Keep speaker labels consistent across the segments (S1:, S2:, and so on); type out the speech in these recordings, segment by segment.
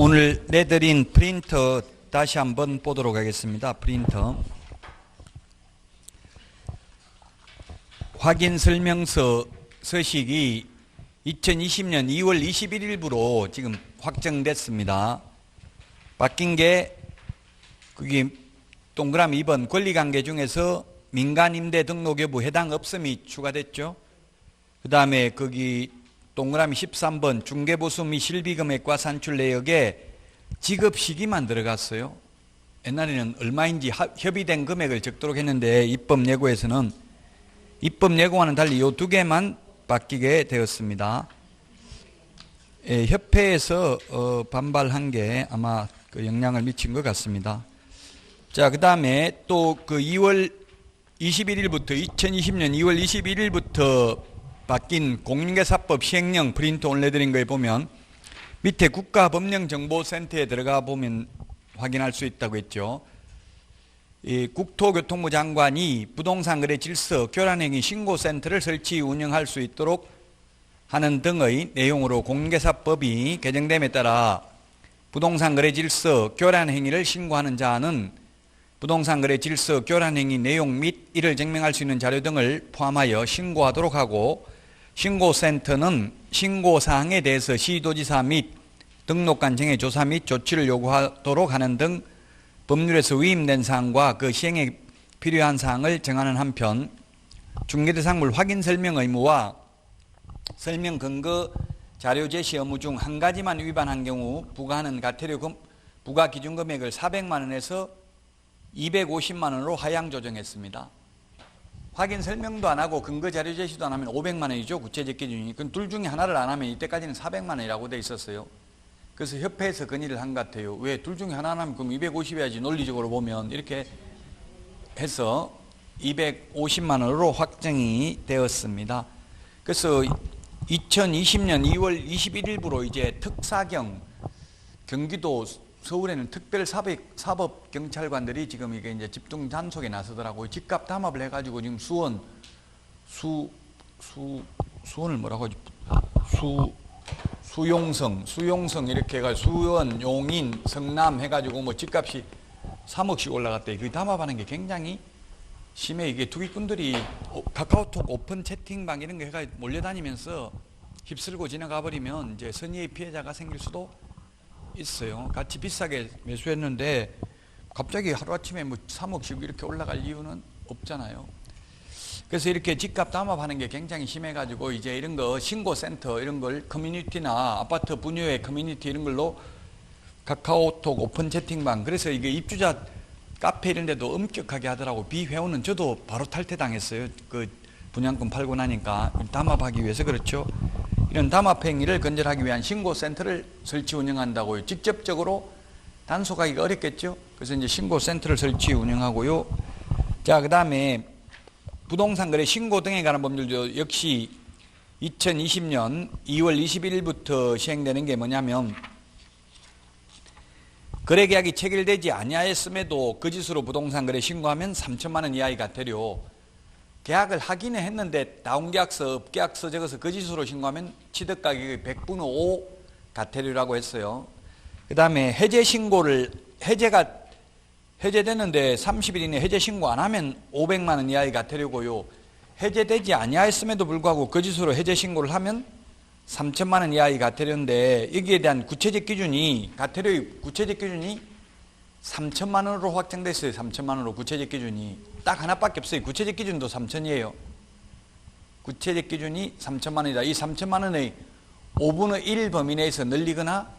S1: 오늘 내드린 프린터 다시 한번 보도록 하겠습니다. 프린터 확인 설명서 서식이 2020년 2월 21일부로 지금 확정됐습니다. 바뀐 게 거기 동그라미 2번 권리관계 중에서 민간임대 등록 여부 해당 없음이 추가됐죠. 그 다음에 거기 동그라미 13번 중개보수 및 실비금액과 산출 내역에 지급 시기만 들어갔어요. 옛날에는 얼마인지 협의된 금액을 적도록 했는데 입법 예고에서는 입법 예고와는 달리 이 두 개만 바뀌게 되었습니다. 협회에서 반발한 게 아마 그 영향을 미친 것 같습니다. 자, 그 다음에 또 그 2월 21일부터 2020년 2월 21일부터 바뀐 공인중개사법 시행령 프린트 올려드린 거에 보면 밑에 국가법령정보센터에 들어가 보면 확인할 수 있다고 했죠. 이 국토교통부 장관이 부동산 거래 질서 교란행위 신고센터를 설치 운영할 수 있도록 하는 등의 내용으로 공인중개사법이 개정됨에 따라 부동산 거래 질서 교란행위를 신고하는 자는 부동산 거래 질서 교란행위 내용 및 이를 증명할 수 있는 자료 등을 포함하여 신고하도록 하고, 신고센터는 신고사항에 대해서 시도지사 및 등록관 정의 조사 및 조치를 요구하도록 하는 등 법률에서 위임된 사항과 그 시행에 필요한 사항을 정하는 한편, 중개대상물 확인 설명 의무와 설명 근거 자료 제시 의무 중 한 가지만 위반한 경우 부과하는 과태료 부과 기준 금액을 400만 원에서 250만 원으로 하향 조정했습니다. 확인 설명도 안 하고 근거 자료 제시도 안 하면 500만 원이죠. 구체적 기준이. 그럼 둘 중에 하나를 안 하면 이때까지는 400만 원이라고 돼 있었어요. 그래서 협회에서 건의를 한 것 같아요. 왜 둘 중에 하나 안 하면 그럼 250 해야지, 논리적으로 보면. 이렇게 해서 250만 원으로 확정이 되었습니다. 그래서 2020년 2월 21일부로 이제 특사경, 경기도 서울에는 특별사법경찰관들이 지금 이게 이제 집중 단속에 나서더라고요. 집값 담합을 해가지고 지금 수원을 뭐라고 하지? 수용성 이렇게 해가지고 수원, 용인, 성남 해가지고 뭐 집값이 3억씩 올라갔대. 그 담합하는 게 굉장히 심해. 이게 투기꾼들이 카카오톡 오픈 채팅방 이런 거 해가지고 몰려다니면서 휩쓸고 지나가 버리면 이제 선의의 피해자가 생길 수도 있어요. 같이 비싸게 매수했는데 갑자기 하루아침에 뭐 3억씩 이렇게 올라갈 이유는 없잖아요. 그래서 이렇게 집값 담합하는 게 굉장히 심해가지고 이제 이런 거 신고센터 이런 걸 커뮤니티나 아파트 분유의 커뮤니티 이런 걸로 카카오톡 오픈 채팅방, 그래서 이게 입주자 카페 이런 데도 엄격하게 하더라고. 비회원은 저도 바로 탈퇴당했어요. 그 분양권 팔고 나니까. 담합하기 위해서. 그렇죠. 이런 담합 행위를 근절하기 위한 신고센터를 설치 운영한다고요. 직접적으로 단속하기가 어렵겠죠. 그래서 이제 신고센터를 설치 운영하고요. 자, 그 다음에 부동산 거래 신고 등에 관한 법률도 역시 2020년 2월 21일부터 시행되는 게 뭐냐면, 거래계약이 체결되지 아니하였음에도 거짓으로 부동산 거래 신고하면 3천만 원 이하의 과태료, 계약을 하기는 했는데 다운계약서, 업계약서 적어서 거짓으로 신고하면 취득가격의 100분의 5 과태료라고 했어요. 그 다음에 해제 신고를, 해제됐는데 30일 이내 해제 신고 안 하면 500만 원 이하의 과태료고요. 해제되지 아니하였음에도 불구하고 거짓으로 해제 신고를 하면 3천만 원 이하의 과태료인데, 여기에 대한 구체적 기준이, 과태료의 구체적 기준이 3천만 원으로 확정됐어요. 3천만 원으로 구체적 기준이 딱 하나밖에 없어요. 구체적 기준도 3천이에요. 구체적 기준이 3천만 원이다. 이 3천만 원의 5분의 1 범위 내에서 늘리거나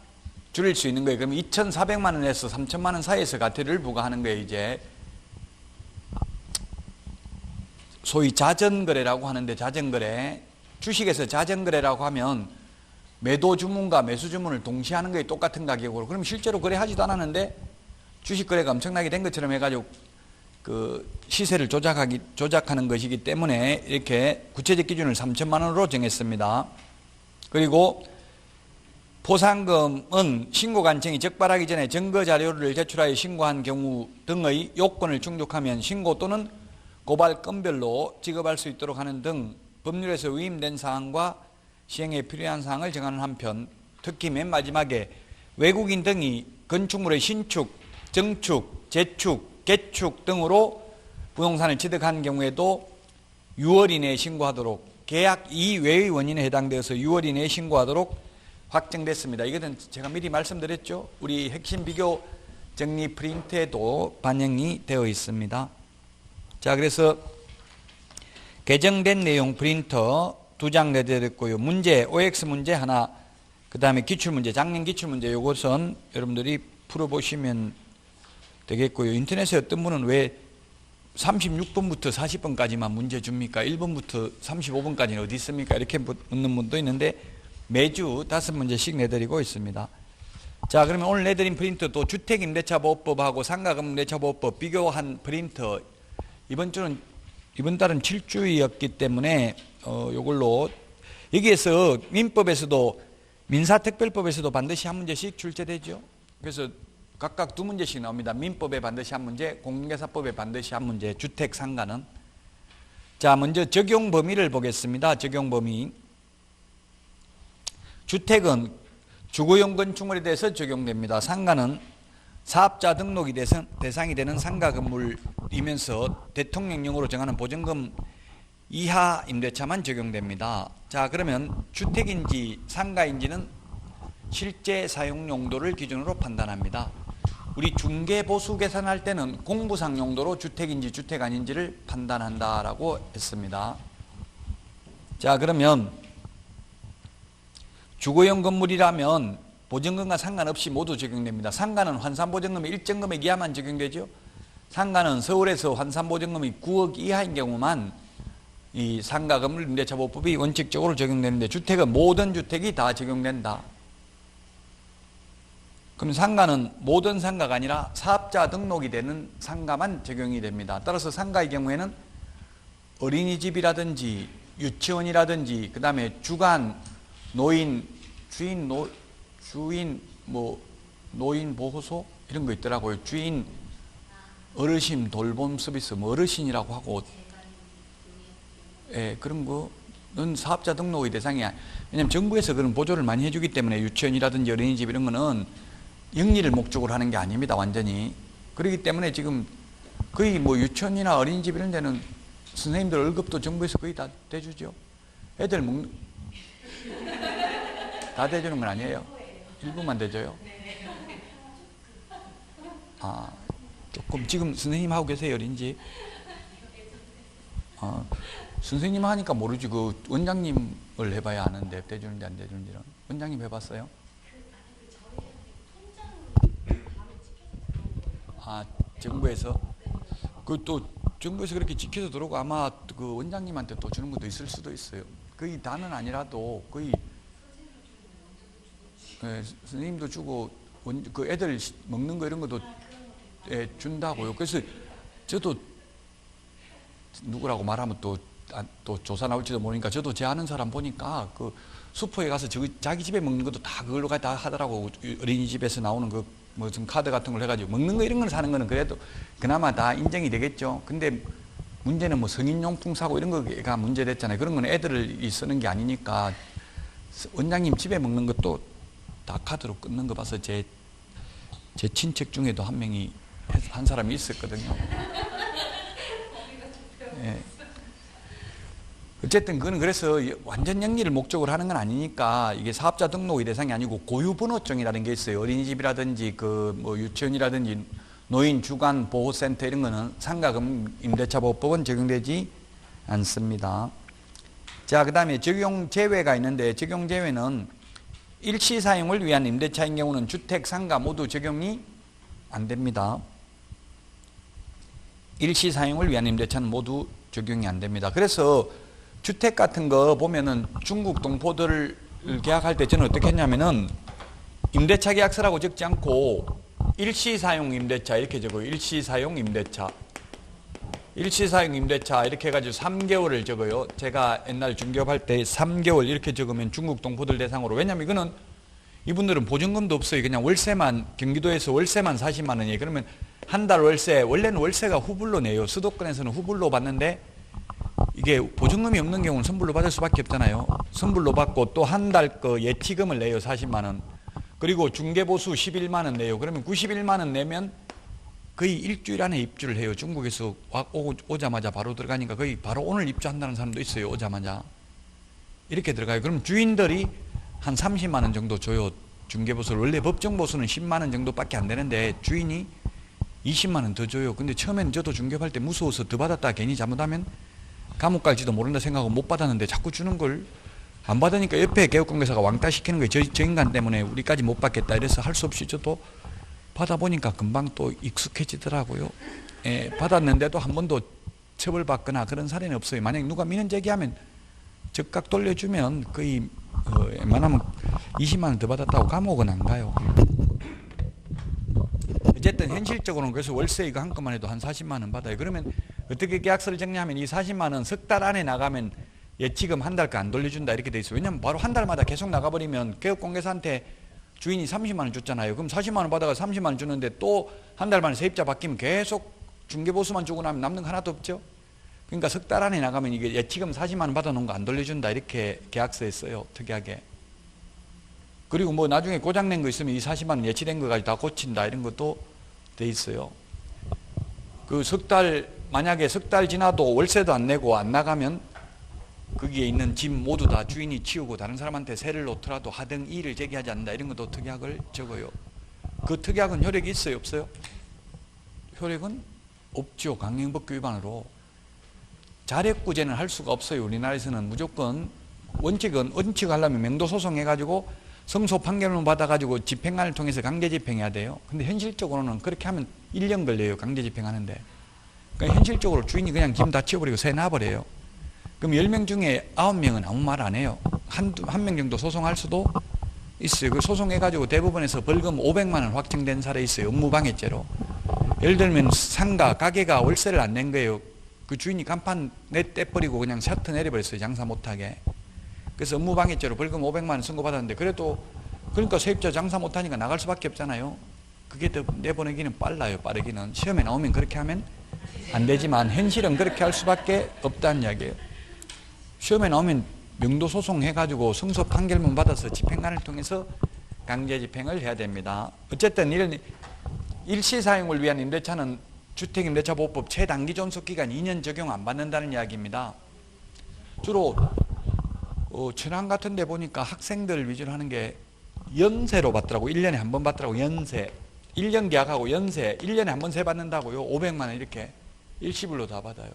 S1: 줄일 수 있는 거예요. 그럼 2,400만 원에서 3천만 원 사이에서 과태료를 부과하는 거예요. 이제 소위 자전거래라고 하는데, 자전거래, 주식에서 자전거래라고 하면 매도 주문과 매수 주문을 동시에 하는 거에 똑같은 가격으로, 그럼 실제로 거래하지도 않았는데 주식 거래가 엄청나게 된 것처럼 해가지고 그 시세를 조작하는 것이기 때문에 이렇게 구체적 기준을 3천만 원으로 정했습니다. 그리고 포상금은 신고 간청이 적발하기 전에 증거 자료를 제출하여 신고한 경우 등의 요건을 충족하면 신고 또는 고발 건별로 지급할 수 있도록 하는 등 법률에서 위임된 사항과 시행에 필요한 사항을 정하는 한편, 특히 맨 마지막에 외국인 등이 건축물의 신축, 증축, 재축, 개축 등으로 부동산을 취득한 경우에도 6월 이내에 신고하도록, 계약 이외의 원인에 해당되어서 6월 이내에 신고하도록 확정됐습니다. 이것은 제가 미리 말씀드렸죠. 우리 핵심 비교 정리 프린트에도 반영이 되어 있습니다. 자, 그래서 개정된 내용 프린터 2장 내드렸고요. 문제, OX 문제 하나, 그 다음에 기출문제, 작년 기출문제, 이것은 여러분들이 풀어보시면 되겠고요. 인터넷에 어떤 분은 왜 36번부터 40번까지만 문제 줍니까? 1번부터 35번까지는 어디 있습니까? 이렇게 묻는 분도 있는데 매주 5문제씩 내드리고 있습니다. 자, 그러면 오늘 내드린 프린터 또 주택임대차보호법하고 상가임대차보호법 비교한 프린터, 이번 달은 7주였기 때문에 요걸로 여기에서 민법에서도 민사특별법에서도 반드시 한 문제씩 출제되죠. 그래서 각각 2문제씩 나옵니다. 민법에 반드시 한 문제, 공인중개사법에 반드시 한 문제, 주택 상가는. 자, 먼저 적용 범위를 보겠습니다. 적용 범위. 주택은 주거용 건축물에 대해서 적용됩니다. 상가는 사업자 등록이 대상이 되는 상가 건물이면서 대통령령으로 정하는 보증금 이하 임대차만 적용됩니다. 자, 그러면 주택인지 상가인지는 실제 사용 용도를 기준으로 판단합니다. 우리 중개보수 계산할 때는 공부상 용도로 주택인지 주택 아닌지를 판단한다라고 했습니다. 자, 그러면 주거용 건물이라면 보증금과 상관없이 모두 적용됩니다. 상가는 환산보증금이 일정 금액 이하만 적용되죠. 상가는 서울에서 환산보증금이 9억 이하인 경우만 이 상가건물 임대차보호법이 원칙적으로 적용되는데, 주택은 모든 주택이 다 적용된다. 그럼 상가는 모든 상가가 아니라 사업자 등록이 되는 상가만 적용이 됩니다. 따라서 상가의 경우에는 어린이집이라든지 유치원이라든지, 그 다음에 주간 노인 노인 보호소 이런 거 있더라고요. 주인 어르신 돌봄 서비스, 어르신이라고 하고, 예, 그런 거는 사업자 등록의 대상이야. 왜냐하면 정부에서 그런 보조를 많이 해주기 때문에 유치원이라든지 어린이집 이런 거는 영리를 목적으로 하는 게 아닙니다. 완전히. 그렇기 때문에 지금 거의 유치원이나 어린이집 이런 데는 선생님들 월급도 정부에서 거의 다 대주죠. 애들 다 대주는 건 아니에요. 일부만 대줘요. 아, 조금 지금 선생님 하고 계세요, 어린이집? 선생님 하니까 모르지. 그 원장님을 해봐야 아는데 대주는지 안 대주는지는. 원장님 해봤어요? 아, 정부에서? 또 정부에서 그렇게 지켜서 들어오고 아마 그 원장님한테 또 주는 것도 있을 수도 있어요. 거의 다는 아니라도 거의, 예, 선생님도 주고 그 애들 먹는 거 이런 것도, 예, 준다고요. 그래서 저도 누구라고 말하면 또 조사 나올지도 모르니까 저도 제 아는 사람 보니까 그 슈퍼에 가서 자기 집에 먹는 것도 다 그걸로 다 하더라고. 어린이집에서 나오는 그 무슨 카드 같은 걸 해가지고 먹는 거 이런 걸 사는 거는 그래도 그나마 다 인정이 되겠죠. 근데 문제는 성인용품 사고 이런 거가 문제됐잖아요. 그런 건 애들이 쓰는 게 아니니까. 원장님 집에 먹는 것도 다 카드로 끊는 거 봐서 제 친척 중에도 한 사람이 있었거든요. 예. 어쨌든 그건 그래서 완전 영리를 목적으로 하는 건 아니니까 이게 사업자 등록의 대상이 아니고 고유번호증이라는 게 있어요. 어린이집이라든지 유치원이라든지 노인 주간 보호센터 이런 거는 상가금 임대차보호법은 적용되지 않습니다. 자, 그 다음에 적용 제외가 있는데, 적용 제외는 일시 사용을 위한 임대차인 경우는 주택, 상가 모두 적용이 안 됩니다. 일시 사용을 위한 임대차는 모두 적용이 안 됩니다. 그래서 주택 같은 거 보면은 중국 동포들을 계약할 때 저는 어떻게 했냐면은 임대차 계약서라고 적지 않고 일시 사용 임대차 이렇게 적어요. 일시 사용 임대차. 일시 사용 임대차 이렇게 해가지고 3개월을 적어요. 제가 옛날 중개업할 때 3개월 이렇게 적으면 중국 동포들 대상으로. 왜냐면 이거는 이분들은 보증금도 없어요. 그냥 월세만, 경기도에서 월세만 40만 원이에요. 그러면 한 달 월세, 원래는 월세가 후불로 내요. 수도권에서는 후불로 받는데 이게 보증금이 없는 경우는 선불로 받을 수밖에 없잖아요. 선불로 받고 또 한 달 거 예치금을 내요. 40만 원. 그리고 중개보수 11만 원 내요. 그러면 91만 원 내면 거의 일주일 안에 입주를 해요. 중국에서 오자마자 바로 들어가니까 거의 바로 오늘 입주한다는 사람도 있어요. 오자마자. 이렇게 들어가요. 그럼 주인들이 한 30만 원 정도 줘요. 중개보수를. 원래 법정보수는 10만 원 정도밖에 안 되는데 주인이 20만 원 더 줘요. 근데 처음에는 저도 중개할 때 무서워서 더 받았다 괜히 잘못하면 감옥 갈지도 모른다 생각하고 못 받았는데 자꾸 주는 걸 안 받으니까 옆에 개업공개사가 왕따 시키는 거예요. 저 인간 때문에 우리까지 못 받겠다 이래서 할 수 없이 저도 받아보니까 금방 또 익숙해지더라고요. 예, 받았는데도 한 번도 처벌받거나 그런 사례는 없어요. 만약 누가 민원 제기하면 즉각 돌려주면 거의 웬만하면 20만 원 더 받았다고 감옥은 안 가요. 어쨌든 현실적으로는 그래서 월세 이거 한 건만 해도 한 40만 원 받아요. 그러면 어떻게 계약서를 정리하면 이 40만 원 석 달 안에 나가면 예치금 한 달간 안 돌려준다 이렇게 돼 있어요. 왜냐면 바로 한 달마다 계속 나가버리면 개업공개사한테 주인이 30만 원 줬잖아요. 그럼 40만 원 받아가 30만 원 주는데 또 한 달 만에 세입자 바뀌면 계속 중개보수만 주고 나면 남는 거 하나도 없죠. 그러니까 석 달 안에 나가면 이게 예치금 40만 원 받아놓은 거 안 돌려준다 이렇게 계약서에 써요. 특이하게. 그리고 뭐 나중에 고장낸 거 있으면 이 40만 원 예치된 거 가지고 다 고친다 이런 것도 돼 있어요. 그 석 달 만약에 석 달 지나도 월세도 안 내고 안 나가면 거기에 있는 집 모두 다 주인이 치우고 다른 사람한테 세를 놓더라도 하등 이의를 제기하지 않는다 이런 것도 특약을 적어요. 그 특약은 효력이 있어요 없어요? 효력은 없죠. 강행법규 위반으로. 자력구제는 할 수가 없어요. 우리나라에서는 무조건 원칙은 하려면 명도소송 해가지고 성소 판결문 받아가지고 집행관을 통해서 강제 집행해야 돼요. 근데 현실적으로는 그렇게 하면 1년 걸려요. 강제 집행하는데. 그러니까 현실적으로 주인이 그냥 짐 다 치워버리고 새 놔버려요. 그럼 10명 중에 9명은 아무 말 안 해요. 한 명 정도 소송할 수도 있어요. 그 소송해가지고 대법원에서 벌금 500만 원 확정된 사례 있어요. 업무방해죄로. 예를 들면 상가, 가게가 월세를 안 낸 거예요. 그 주인이 간판 떼버리고 그냥 셔터 내려버렸어요. 장사 못하게. 그래서 업무방해죄로 벌금 500만 원 선고받았는데 그래도 그러니까 세입자 장사 못하니까 나갈 수밖에 없잖아요. 그게 더 내보내기는 빨라요. 빠르기는. 시험에 나오면 그렇게 하면 안 되지만 현실은 그렇게 할 수밖에 없다는 이야기예요. 시험에 나오면 명도소송 해가지고 승소 판결문 받아서 집행관을 통해서 강제 집행을 해야 됩니다. 어쨌든 이런 일시사용을 위한 임대차는 주택임대차보호법 최단기 존속기간 2년 적용 안 받는다는 이야기입니다. 주로 천안 같은 데 보니까 학생들 위주로 하는 게 연세로 받더라고. 1년에 한 번 받더라고. 연세. 1년 계약하고 연세. 1년에 한 번 세 받는다고요. 500만 원 이렇게 일시불로 다 받아요.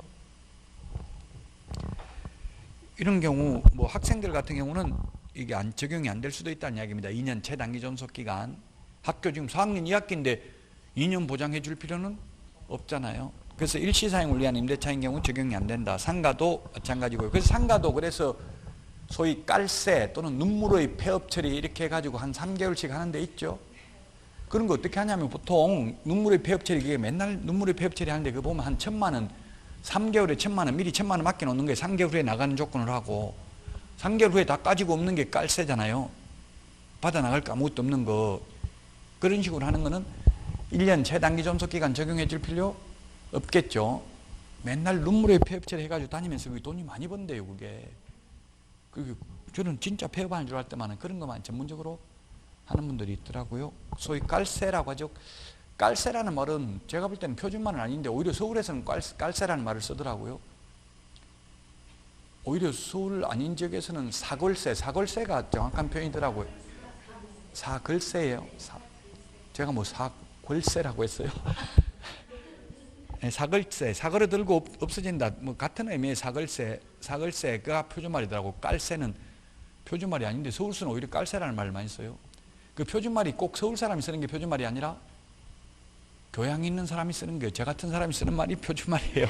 S1: 이런 경우 뭐 학생들 같은 경우는 이게 적용이 안 될 수도 있다는 이야기입니다. 2년 최단기 존속기간. 학교 지금 4학년 2학기인데 2년 보장해 줄 필요는 없잖아요. 그래서 일시사용을 위한 임대차인 경우 적용이 안 된다. 상가도 마찬가지고요. 그래서 상가도 그래서 소위 깔세 또는 눈물의 폐업 처리 이렇게 해가지고 한 3개월씩 하는 데 있죠. 그런 거 어떻게 하냐면 보통 눈물의 폐업 처리, 그게 맨날 눈물의 폐업 처리 하는데 그거 보면 한 1,000만 원, 3개월에 1,000만 원, 미리 1,000만 원 맡겨놓는 거예요. 3개월 후에 나가는 조건을 하고 3개월 후에 다 까지고 없는 게 깔세잖아요. 받아 나갈 거 아무것도 없는 거. 그런 식으로 하는 거는 1년 최단기 존속기간 적용해 줄 필요 없겠죠. 맨날 눈물의 폐업 처리 해가지고 다니면서 그게 돈이 많이 번대요. 그게. 저는 진짜 폐업하는 줄 알 때만은 그런 것만 전문적으로 하는 분들이 있더라고요. 소위 깔세라고 하죠. 깔세라는 말은 제가 볼 때는 표준말은 아닌데 오히려 서울에서는 깔세라는 말을 쓰더라고요. 오히려 서울 아닌 지역에서는 사걸세가 정확한 표현이더라고요. 사걸세예요. 제가 뭐 사걸세라고 했어요. 네, 사걸세, 사걸을 들고 없어진다. 뭐 같은 의미의 사걸세가 표준말이더라고. 깔세는 표준말이 아닌데 서울서는 오히려 깔세라는 말을 많이 써요. 그 표준말이 꼭 서울 사람이 쓰는 게 표준말이 아니라 교양 있는 사람이 쓰는 게, 저 같은 사람이 쓰는 말이 표준말이에요.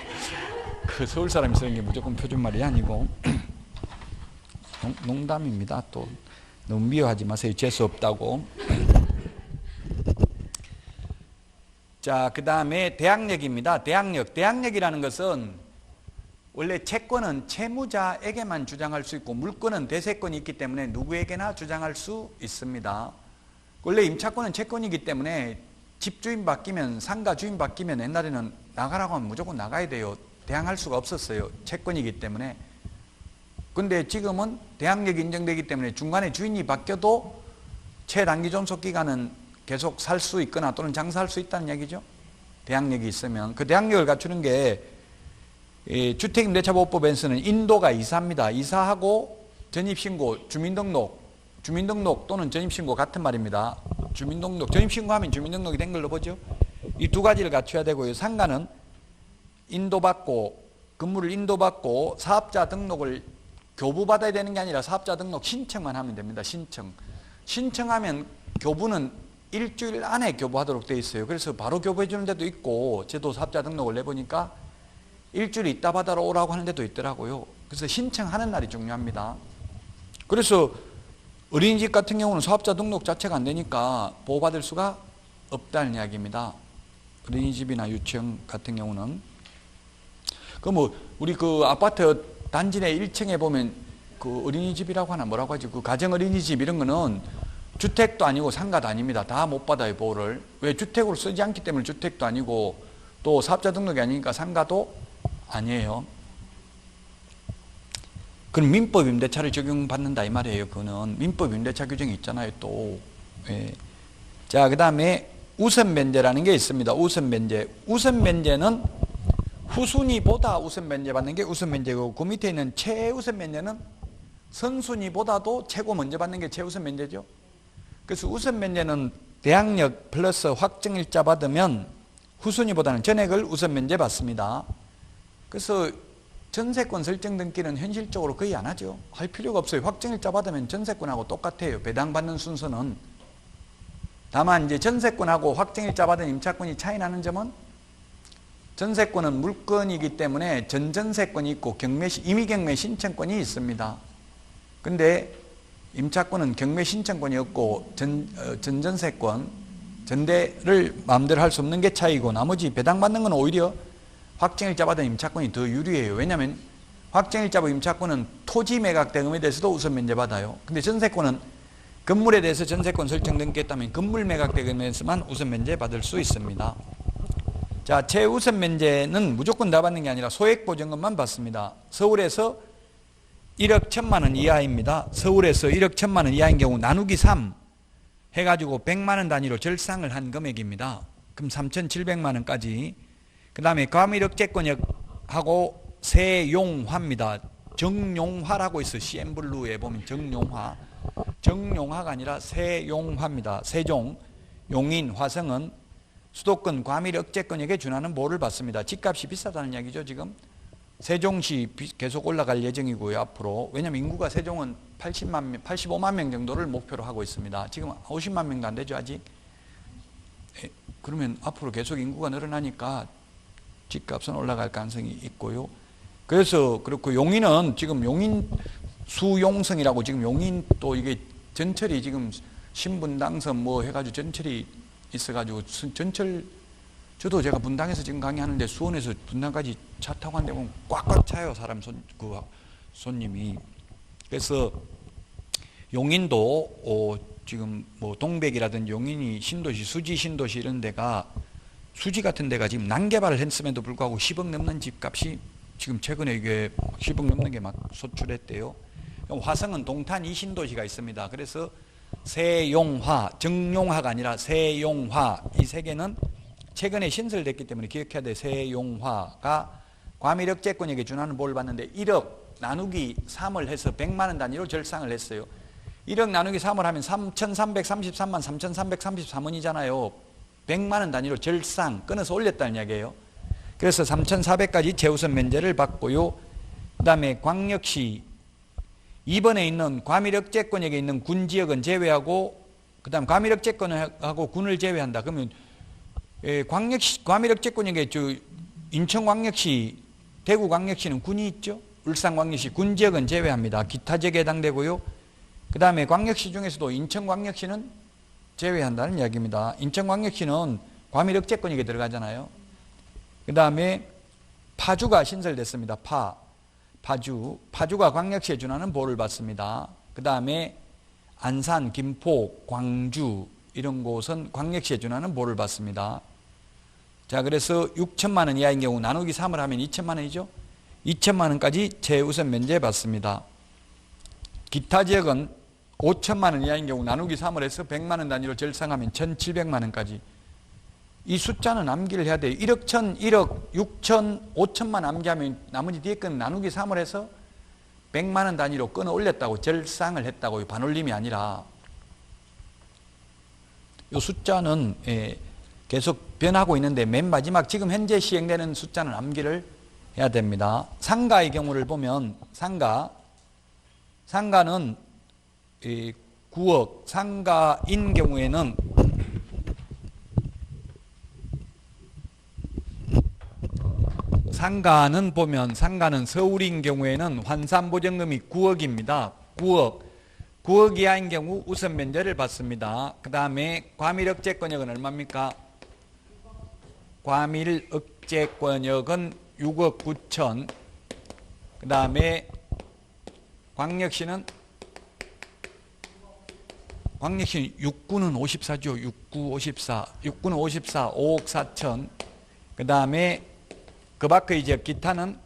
S1: 그 서울 사람이 쓰는 게 무조건 표준말이 아니고. 농담입니다. 또 너무 미워하지 마세요. 재수 없다고. 자, 그 다음에 대항력입니다. 대항력이라는 것은 원래 채권은 채무자에게만 주장할 수 있고 물권은 대세권이 있기 때문에 누구에게나 주장할 수 있습니다. 원래 임차권은 채권이기 때문에 집주인 바뀌면, 상가 주인 바뀌면 옛날에는 나가라고 하면 무조건 나가야 돼요. 대항할 수가 없었어요. 채권이기 때문에. 근데 지금은 대항력이 인정되기 때문에 중간에 주인이 바뀌어도 최단기 존속 기간은 계속 살 수 있거나 또는 장사할 수 있다는 얘기죠. 대항력이 있으면. 그 대항력을 갖추는 게 주택임대차보호법에서는 인도가 이사입니다. 이사하고 전입신고, 주민등록 또는 전입신고 같은 말입니다. 주민등록, 전입신고하면 주민등록이 된 걸로 보죠. 이 두 가지를 갖춰야 되고요. 상가는 인도받고, 건물을 인도받고 사업자 등록을 교부받아야 되는 게 아니라 사업자 등록 신청만 하면 됩니다. 신청하면 교부는 일주일 안에 교부하도록 되어 있어요. 그래서 바로 교부해 주는 데도 있고, 저도 사업자 등록을 내보니까 일주일 있다 받아러 오라고 하는 데도 있더라고요. 그래서 신청하는 날이 중요합니다. 그래서 어린이집 같은 경우는 사업자 등록 자체가 안 되니까 보호받을 수가 없다는 이야기입니다. 어린이집이나 유치원 같은 경우는. 우리 아파트 단지 내 1층에 보면 어린이집이라고 하나 뭐라고 하지? 가정 어린이집 이런 거는 주택도 아니고 상가도 아닙니다. 다 못 받아요, 보호를. 왜? 주택으로 쓰지 않기 때문에 주택도 아니고 또 사업자 등록이 아니니까 상가도 아니에요. 그럼 민법 임대차를 적용받는다 이 말이에요. 그거는 민법 임대차 규정이 있잖아요, 또. 예. 자, 그 다음에 우선 면제라는 게 있습니다. 우선 면제. 우선 면제는 후순위보다 우선 면제 받는 게 우선 면제고, 그 밑에 있는 최우선 면제는 선순위보다도 최고 먼저 받는 게 최우선 면제죠. 그래서 우선 면제는 대항력 플러스 확정일자 받으면 후순위보다는 전액을 우선 면제 받습니다. 그래서 전세권 설정 등기는 현실적으로 거의 안 하죠. 할 필요가 없어요. 확정일자 받으면 전세권하고 똑같아요. 배당받는 순서는. 다만 이제 전세권하고 확정일자 받은 임차권이 차이 나는 점은, 전세권은 물건이기 때문에 전전세권이 있고 임의경매 신청권이 있습니다. 근데 임차권은 경매 신청권이 없고 전전세권, 전대를 마음대로 할 수 없는 게 차이고, 나머지 배당받는 건 오히려 확정일자 받은 임차권이 더 유리해요. 왜냐하면 확정일자 받은 임차권은 토지 매각 대금에 대해서도 우선 면제받아요. 근데 전세권은 건물에 대해서 전세권 설정 등기했다면 건물 매각 대금에서만 우선 면제받을 수 있습니다. 자, 최우선 면제는 무조건 다 받는 게 아니라 소액보증금만 받습니다. 서울에서 1억 1천만 원 이하입니다. 서울에서 1억 1천만 원 이하인 경우 나누기 3 해가지고 100만 원 단위로 절상을 한 금액입니다. 그럼 3,700만 원까지. 그 다음에 과밀억제권역하고 세용화입니다. 정용화라고 있어요. CN블루에 보면 정용화. 정용화가 아니라 세용화입니다. 세종, 용인, 화성은 수도권 과밀억제권역에 준하는 보호를 받습니다. 집값이 비싸다는 이야기죠, 지금. 세종시 계속 올라갈 예정이고요, 앞으로. 왜냐하면 인구가 세종은 85만 명 정도를 목표로 하고 있습니다. 지금 50만 명도 안 되죠, 아직. 그러면 앞으로 계속 인구가 늘어나니까 집값은 올라갈 가능성이 있고요. 그래서 그렇고, 용인은 지금 용인 수용성이라고, 지금 용인 또 이게 전철이 지금 신분당선 뭐 해가지고 전철이 있어가지고 전철, 저도 제가 분당에서 지금 강의하는데 수원에서 분당까지 차 타고 가는데 보면 꽉꽉 차요, 사람 손님이. 그래서 용인도 지금 뭐 동백이라든지 용인이 신도시, 수지 신도시 이런 데가, 수지 같은 데가 지금 난개발을 했음에도 불구하고 10억 넘는 집값이 지금 최근에 이게 10억 넘는 게 막 소출했대요. 화성은 동탄 이신도시가 있습니다. 그래서 세용화, 정용화가 아니라 세용화, 이 세 개는 최근에 신설됐기 때문에 기억해야 돼. 세용화가 과밀억제권역에 준하는 보호를 받는데 1억 나누기 3을 해서 100만 원 단위로 절상을 했어요. 1억 나누기 3을 하면 3,333만 3,333원이잖아요. 100만 원 단위로 절상, 끊어서 올렸다는 이야기예요. 그래서 3,400까지 최우선 면제를 받고요. 그 다음에 광역시 2번에 있는 과밀억제권역에 있는 군지역은 제외하고, 그 다음 과밀억제권하고 군을 제외한다. 그러면 광역시, 과밀억제권역에 인천광역시, 대구광역시는 군이 있죠. 울산광역시 군지역은 제외합니다. 기타 지역에 해당되고요. 그 다음에 광역시 중에서도 인천광역시는 제외한다는 이야기입니다. 인천광역시는 과밀억제권역에 들어가잖아요. 그 다음에 파주가 신설됐습니다. 파주가 광역시에 준하는 보호를 받습니다. 그 다음에 안산, 김포, 광주 이런 곳은 광역시에 준하는 보호를 받습니다. 자, 그래서 6천만 원 이하인 경우 나누기 3을 하면 2천만 원이죠. 2천만 원까지 최우선 면제 받습니다. 기타 지역은 5천만 원 이하인 경우 나누기 3을 해서 100만 원 단위로 절상하면 1,700만 원까지. 이 숫자는 암기를 해야 돼요. 1억 1천, 1억 6천, 5천만 암기하면 나머지 뒤에 건 나누기 3을 해서 100만 원 단위로 끊어 올렸다고, 절상을 했다고, 반올림이 아니라. 이 숫자는 계속 변하고 있는데 맨 마지막 지금 현재 시행되는 숫자는 암기를 해야 됩니다. 상가의 경우를 보면 상가는 9억, 상가인 경우에는 상가는 서울인 경우에는 환산보증금이 9억입니다. 9억 이하인 경우 우선 면제를 받습니다. 그 다음에 과밀억제권역은 얼마입니까? 과밀억제권역은 6억 9천. 그 다음에 광역시는 6구는 54죠. 6구 54. 6구는 54, 5억 4천. 그 다음에 그 밖의 지역 기타는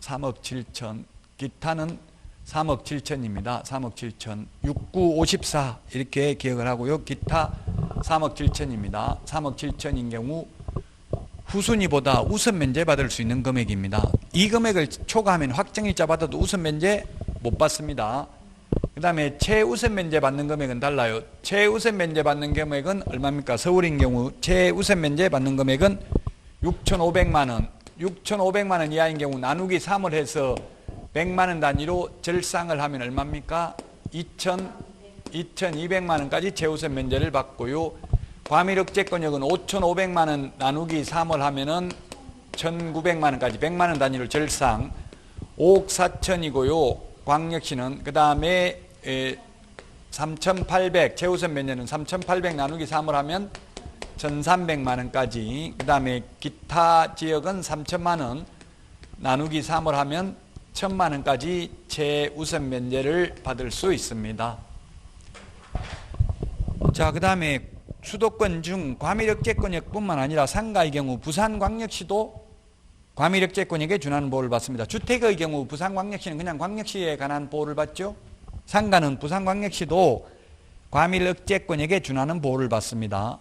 S1: 3억 7천. 기타는 3억 7천입니다. 3억 7천. 6구 54 이렇게 기억을 하고요. 기타 3억 7천입니다. 3억 7천인 경우 후순위보다 우선 면제 받을 수 있는 금액입니다. 이 금액을 초과하면 확정일자 받아도 우선 면제 못 받습니다. 그 다음에 최우선 면제 받는 금액은 달라요. 최우선 면제 받는 금액은 얼마입니까? 서울인 경우 최우선 면제 받는 금액은 6,500만 원. 6,500만 원 이하인 경우 나누기 3을 해서 100만 원 단위로 절상을 하면 얼마입니까? 2,200만 원까지 최우선 면제를 받고요. 과밀억제권역은 5,500만 원 나누기 3을 하면은 1,900만 원까지 100만 원 단위로 절상. 5억 4천이고요. 광역시는 그 다음에 3,800 최우선 면제는 3,800 나누기 3을 하면 1,300만 원까지. 그 다음에 기타 지역은 3천만 원 나누기 3을 하면 1,000만 원까지 최우선 면제를 받을 수 있습니다. 자, 그 다음에 수도권 중 과밀억제권역뿐만 아니라 상가의 경우 부산광역시도 과밀억제권역에 준하는 보호를 받습니다. 주택의 경우 부산광역시는 그냥 광역시에 관한 보호를 받죠. 상가는 부산광역시도 과밀억제권역에 준하는 보호를 받습니다.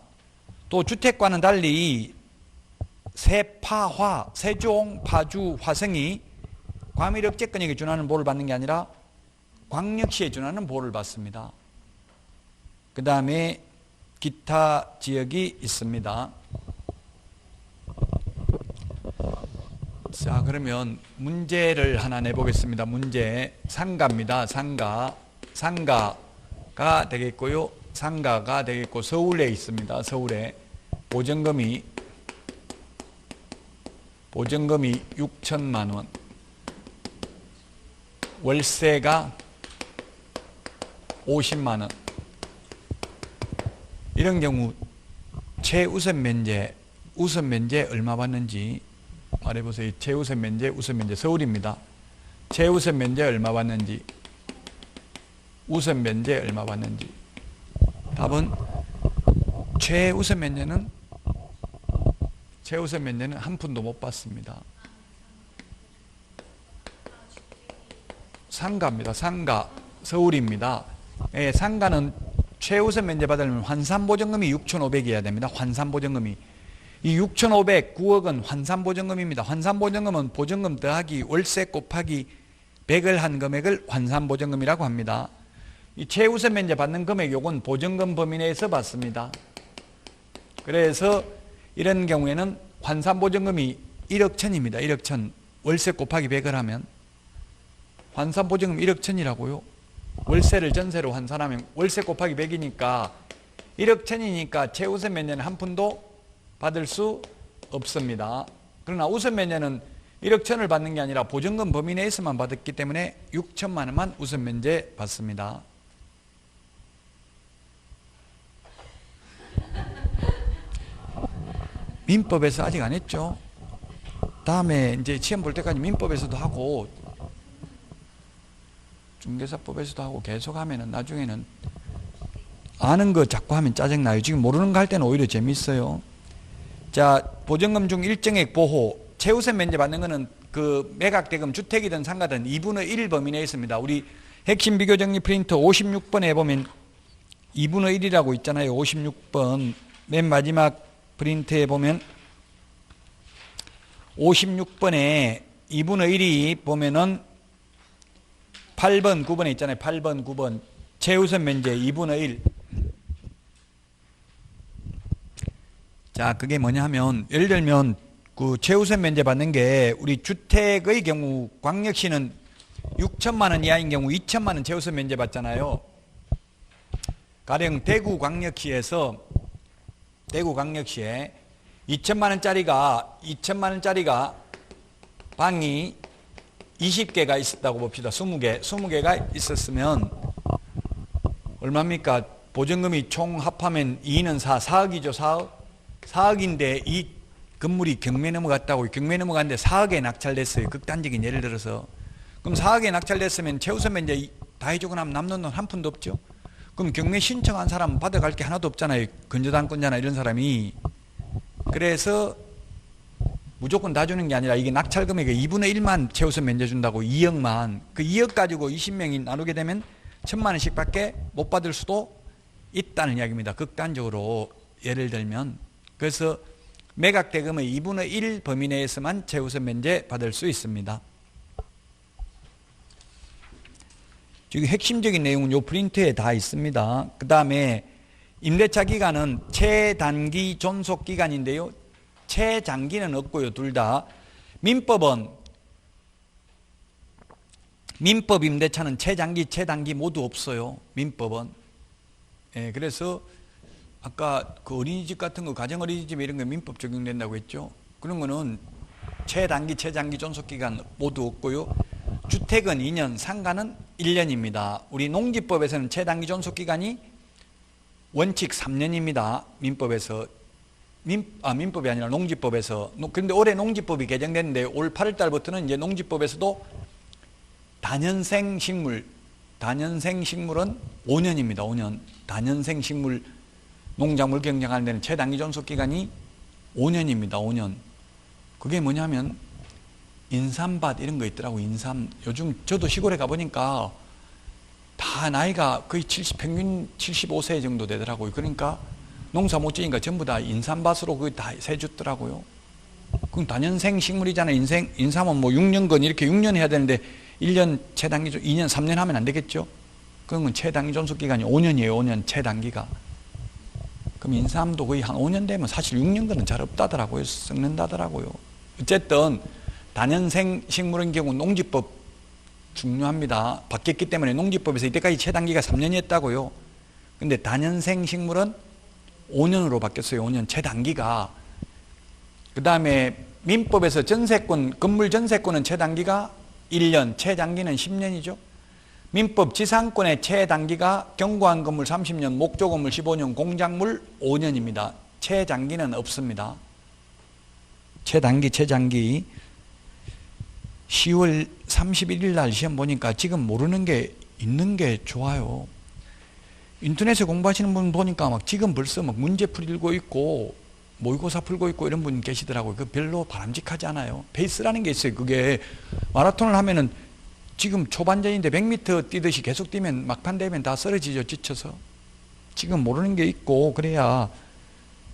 S1: 또 주택과는 달리 세파, 세종, 파주, 화성이 과밀억제권역에 준하는 보호를 받는 게 아니라 광역시에 준하는 보호를 받습니다. 그 다음에 기타 지역이 있습니다. 자, 그러면 문제를 하나 내보겠습니다. 문제 상가입니다. 상가가 되겠고요. 상가가 되겠고 서울에 있습니다. 서울에 보증금이 6천만 원, 월세가 50만 원. 이런 경우 최우선 면제, 우선 면제 얼마 받는지 말해보세요. 최우선 면제, 우선 면제 서울입니다. 최우선 면제 얼마 받는지, 우선 면제 얼마 받는지. 답은 최우선 면제는 한 푼도 못 받습니다. 상가입니다. 상가 서울입니다. 예, 상가는 최우선 면제 받으려면 환산보증금이 6,500이어야 됩니다. 환산보증금이. 이 6,500, 9억은 환산보증금입니다. 환산보증금은 보증금 더하기 월세 곱하기 100을 한 금액을 환산보증금이라고 합니다. 이 최우선 면제 받는 금액, 요건 보증금 범위 내에서 받습니다. 그래서 이런 경우에는 환산보증금이 1억 천입니다. 1억 천. 월세 곱하기 100을 하면 환산보증금 1억 천이라고요. 월세를 전세로 환산하면 월세 곱하기 100이니까 1억 천이니까 최우선 면제는 한 푼도 받을 수 없습니다. 그러나 우선 면제는 1억 천을 받는 게 아니라 보증금 범위 내에서만 받았기 때문에 6천만 원만 우선 면제 받습니다. 민법에서 아직 안 했죠. 다음에 이제 시험 볼 때까지 민법에서도 하고 중개사법에서도 하고 계속 하면은 나중에는 아는 거 자꾸 하면 짜증나요. 지금 모르는 거 할 때는 오히려 재밌어요. 자, 보증금 중 일정액 보호, 최우선 면제 받는 거는 그 매각대금 주택이든 상가든 2분의 1 범위 내에 있습니다. 우리 핵심 비교정리 프린터 56번에 보면 2분의 1이라고 있잖아요. 56번 맨 마지막 프린트에 보면 56번에 2분의 1이 보면은 8번, 9번에 있잖아요. 8번, 9번 최우선 면제 2분의 1. 자, 그게 뭐냐 하면 예를 들면 그 최우선 면제 받는 게 우리 주택의 경우 광역시는 6천만 원 이하인 경우 2천만 원 최우선 면제 받잖아요. 가령 대구광역시에 2천만 원짜리가 방이 20개가 있었다고 봅시다. 20개가 있었으면 얼마입니까? 보증금이 총 합하면 2는 4억이죠. 4억인데 이 건물이 경매 넘어갔다고. 경매 넘어갔는데 4억에 낙찰됐어요. 극단적인 예를 들어서. 그럼 4억에 낙찰됐으면 최우선 면제 다 해주고 나면 남는 돈 한 푼도 없죠. 그럼 경매 신청한 사람 받아갈 게 하나도 없잖아요. 건조당권자나 이런 사람이. 그래서 무조건 다 주는 게 아니라 이게 낙찰 금액의 2분의 1만 최우선 면제 준다고. 2억만. 그 2억 가지고 20명이 나누게 되면 1,000만 원씩 밖에 못 받을 수도 있다는 이야기입니다. 극단적으로 예를 들면. 그래서 매각대금의 2분의 1 범위 내에서만 최우선 면제 받을 수 있습니다. 지금 핵심적인 내용은 요 프린트에 다 있습니다. 그 다음에 임대차 기간은 최단기 존속 기간인데요. 최장기는 없고요. 둘 다. 민법 임대차는 최장기, 최단기 모두 없어요. 민법은. 예, 그래서 아까 그 어린이집 같은 거, 가정어린이집 이런 거 민법 적용된다고 했죠. 그런 거는 최단기, 최장기 존속 기간 모두 없고요. 주택은 2년, 상가는 1년입니다. 우리 농지법에서는 최단기 존속 기간이 원칙 3년입니다. 민법에서. 민법이 아니라 농지법에서. 그런데 올해 농지법이 개정됐는데 올 8월 달부터는 이제 농지법에서도 다년생 식물은 5년입니다. 5년. 다년생 식물 농작물 경영하는 데는 최단기 존속 기간이 5년입니다. 5년. 그게 뭐냐면 인삼밭 이런 거 있더라고. 인삼. 요즘 저도 시골에 가보니까 다 나이가 거의 평균 75세 정도 되더라고요. 그러니까 농사 못 지니까 전부 다 인삼밭으로 그거 다 세줬더라고요. 그럼 다년생 식물이잖아요. 인삼은 뭐 6년근 이렇게 6년 해야 되는데 1년 최단기, 2년, 3년 하면 안 되겠죠? 그러면 최단기 존속 기간이 5년이에요. 5년 최단기가. 그럼 인삼도 거의 한 5년 되면 사실 6년근은 잘 없다더라고요. 썩는다더라고요. 어쨌든 다년생 식물의 경우 농지법 중요합니다. 바뀌었기 때문에 농지법에서 이때까지 최단기가 3년이었다고요. 근데 다년생 식물은 5년으로 바뀌었어요. 5년 최단기가. 그 다음에 민법에서 건물 전세권은 최단기가 1년, 최장기는 10년이죠. 민법 지상권의 최단기가 경과한 건물 30년, 목조 건물 15년, 공작물 5년입니다. 최장기는 없습니다. 최단기, 최장기. 10월 31일 날 시험 보니까 지금 모르는 게 있는 게 좋아요. 인터넷에 공부하시는 분 보니까 막 지금 벌써 막 문제 풀고 있고 모의고사 풀고 있고 이런 분 계시더라고요. 그 별로 바람직하지 않아요. 페이스라는 게 있어요. 그게 마라톤을 하면은 지금 초반전인데 100m 뛰듯이 계속 뛰면 막판 되면 다 쓰러지죠. 지쳐서. 지금 모르는 게 있고 그래야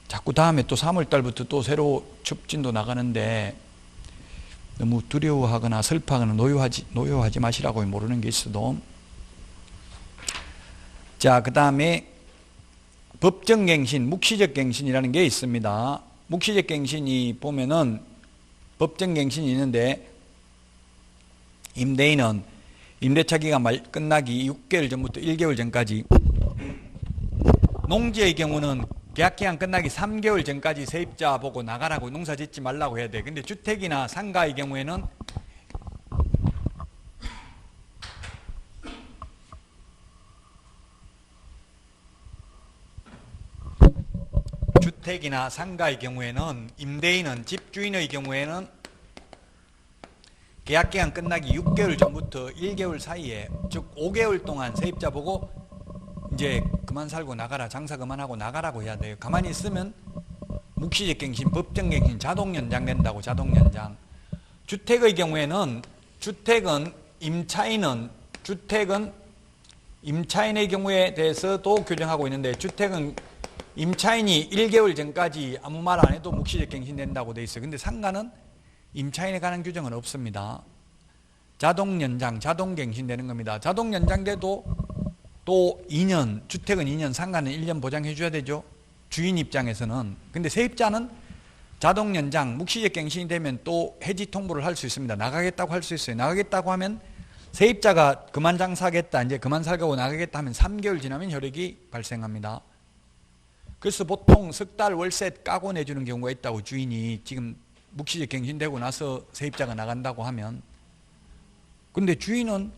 S1: 자꾸 다음에 또 3월 달부터 또 새로 첩진도 나가는데 너무 두려워하거나 슬퍼하거나 노여하지 마시라고. 모르는 게 있어도. 자, 그 다음에 법정갱신, 묵시적 갱신이라는 게 있습니다. 묵시적 갱신이 보면은 법정갱신이 있는데 임대인은 임대차 기간 끝나기 6개월 전부터 1개월 전까지, 농지의 경우는 계약기간 끝나기 3개월 전까지 세입자 보고 나가라고, 농사 짓지 말라고 해야 돼. 근데 주택이나 상가의 경우에는 임대인은, 집주인의 경우에는 계약기간 끝나기 6개월 전부터 1개월 사이에, 즉 5개월 동안 세입자 보고 이제 그만 살고 나가라, 장사 그만하고 나가라고 해야 돼요. 가만히 있으면 묵시적 갱신, 법정 갱신 자동 연장된다고. 자동 연장. 주택의 경우에는 주택은 임차인의 경우에 대해서도 규정하고 있는데, 주택은 임차인이 1개월 전까지 아무 말 안 해도 묵시적 갱신된다고 돼 있어요. 근데 상가는 임차인에 관한 규정은 없습니다. 자동 연장, 자동 갱신되는 겁니다. 자동 연장돼도 또 2년, 주택은 2년, 상가는 1년 보장해 줘야 되죠. 주인 입장에서는. 근데 세입자는 자동 연장, 묵시적 갱신이 되면 또 해지 통보를 할 수 있습니다. 나가겠다고 할 수 있어요. 나가겠다고 하면 세입자가 그만 장사하겠다, 이제 그만 살고 나가겠다 하면 3개월 지나면 효력이 발생합니다. 그래서 보통 석 달 월세 까고 내주는 경우가 있다고, 주인이 지금 묵시적 갱신되고 나서 세입자가 나간다고 하면. 근데 주인은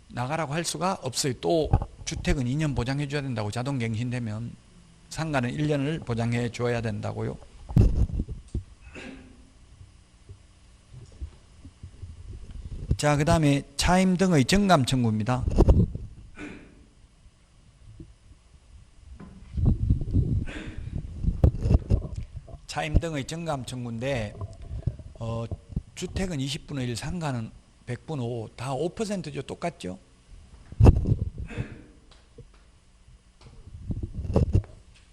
S1: 나가라고 할 수가 없어요. 또 주택은 2년 보장해 줘야 된다고, 자동 갱신되면. 상가는 1년을 보장해 줘야 된다고요. 자, 그 다음에 차임 등의 정감 청구입니다. 차임 등의 정감 청구인데, 주택은 20분의 1, 상가는 100분의 5, 다 5%죠. 똑같죠?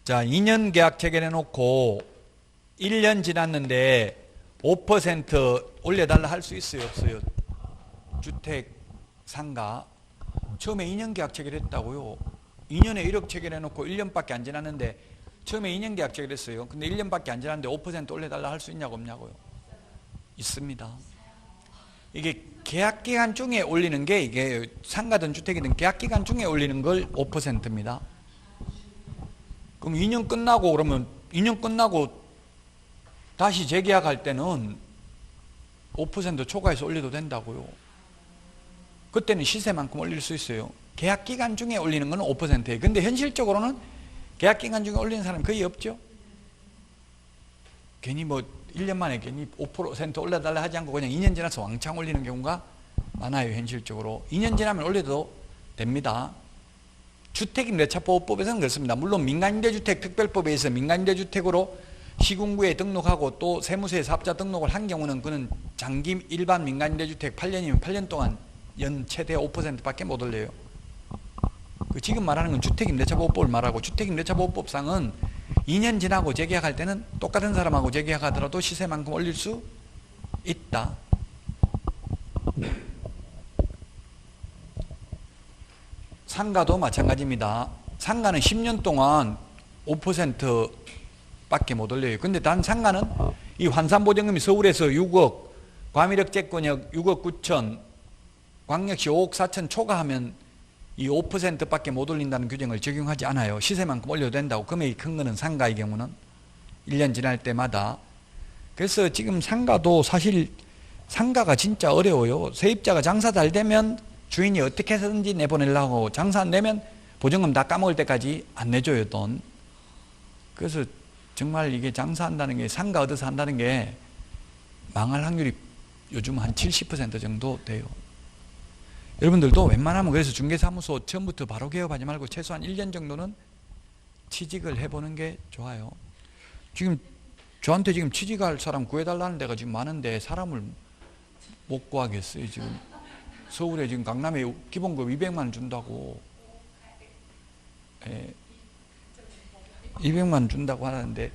S1: 자, 2년 계약 체결해 놓고 1년 지났는데 5% 올려달라 할 수 있어요, 없어요? 주택, 상가. 처음에 2년 계약 체결했다고요. 2년에 1억 체결해 놓고 1년밖에 안 지났는데, 처음에 2년 계약 체결했어요. 근데 1년밖에 안 지났는데 5% 올려달라 할 수 있냐고 없냐고요? 있습니다. 이게 계약 기간 중에 올리는 게, 이게 상가든 주택이든 계약 기간 중에 올리는 걸 5%입니다. 그럼 2년 끝나고, 그러면 2년 끝나고 다시 재계약할 때는 5% 초과해서 올려도 된다고요. 그때는 시세만큼 올릴 수 있어요. 계약 기간 중에 올리는 건 5%예요. 근데 현실적으로는 계약 기간 중에 올리는 사람이 거의 없죠. 괜히 뭐 1년 만에 괜히 5% 올려달라 하지 않고 그냥 2년 지나서 왕창 올리는 경우가 많아요, 현실적으로. 2년 지나면 올려도 됩니다. 주택임대차보호법에서는 그렇습니다. 물론 민간임대주택 특별법에 의해서 민간임대주택으로 시군구에 등록하고 또 세무서에 사업자 등록을 한 경우는, 그는 장기 일반 민간임대주택 8년이면 8년 동안 연 최대 5%밖에 못 올려요. 지금 말하는 건 주택임대차보호법을 말하고, 주택임대차보호법상은 2년 지나고 재계약할 때는 똑같은 사람하고 재계약하더라도 시세만큼 올릴 수 있다. 상가도 마찬가지입니다. 상가는 10년 동안 5%밖에 못 올려요. 근데 단 상가는 이 환산보증금이 서울에서 6억, 과밀억제권역 6억 9천, 광역시 5억 4천 초과하면 이 5%밖에 못 올린다는 규정을 적용하지 않아요. 시세만큼 올려도 된다고. 금액이 큰 거는 상가의 경우는 1년 지날 때마다. 그래서 지금 상가도 사실 상가가 진짜 어려워요. 세입자가 장사 잘 되면 주인이 어떻게 해서든지 내보내려고, 장사 안 되면 보증금 다 까먹을 때까지 안 내줘요, 돈. 그래서 정말 이게 장사한다는 게, 상가 얻어서 한다는 게 망할 확률이 요즘 한 70% 정도 돼요. 여러분들도 웬만하면 그래서 중개사무소 처음부터 바로 개업하지 말고 최소한 1년 정도는 취직을 해보는 게 좋아요. 지금 저한테 지금 취직할 사람 구해달라는 데가 지금 많은데 사람을 못 구하겠어요. 지금 서울에 지금 강남에 기본급 200만 원 준다고, 200만 원 준다고 하는데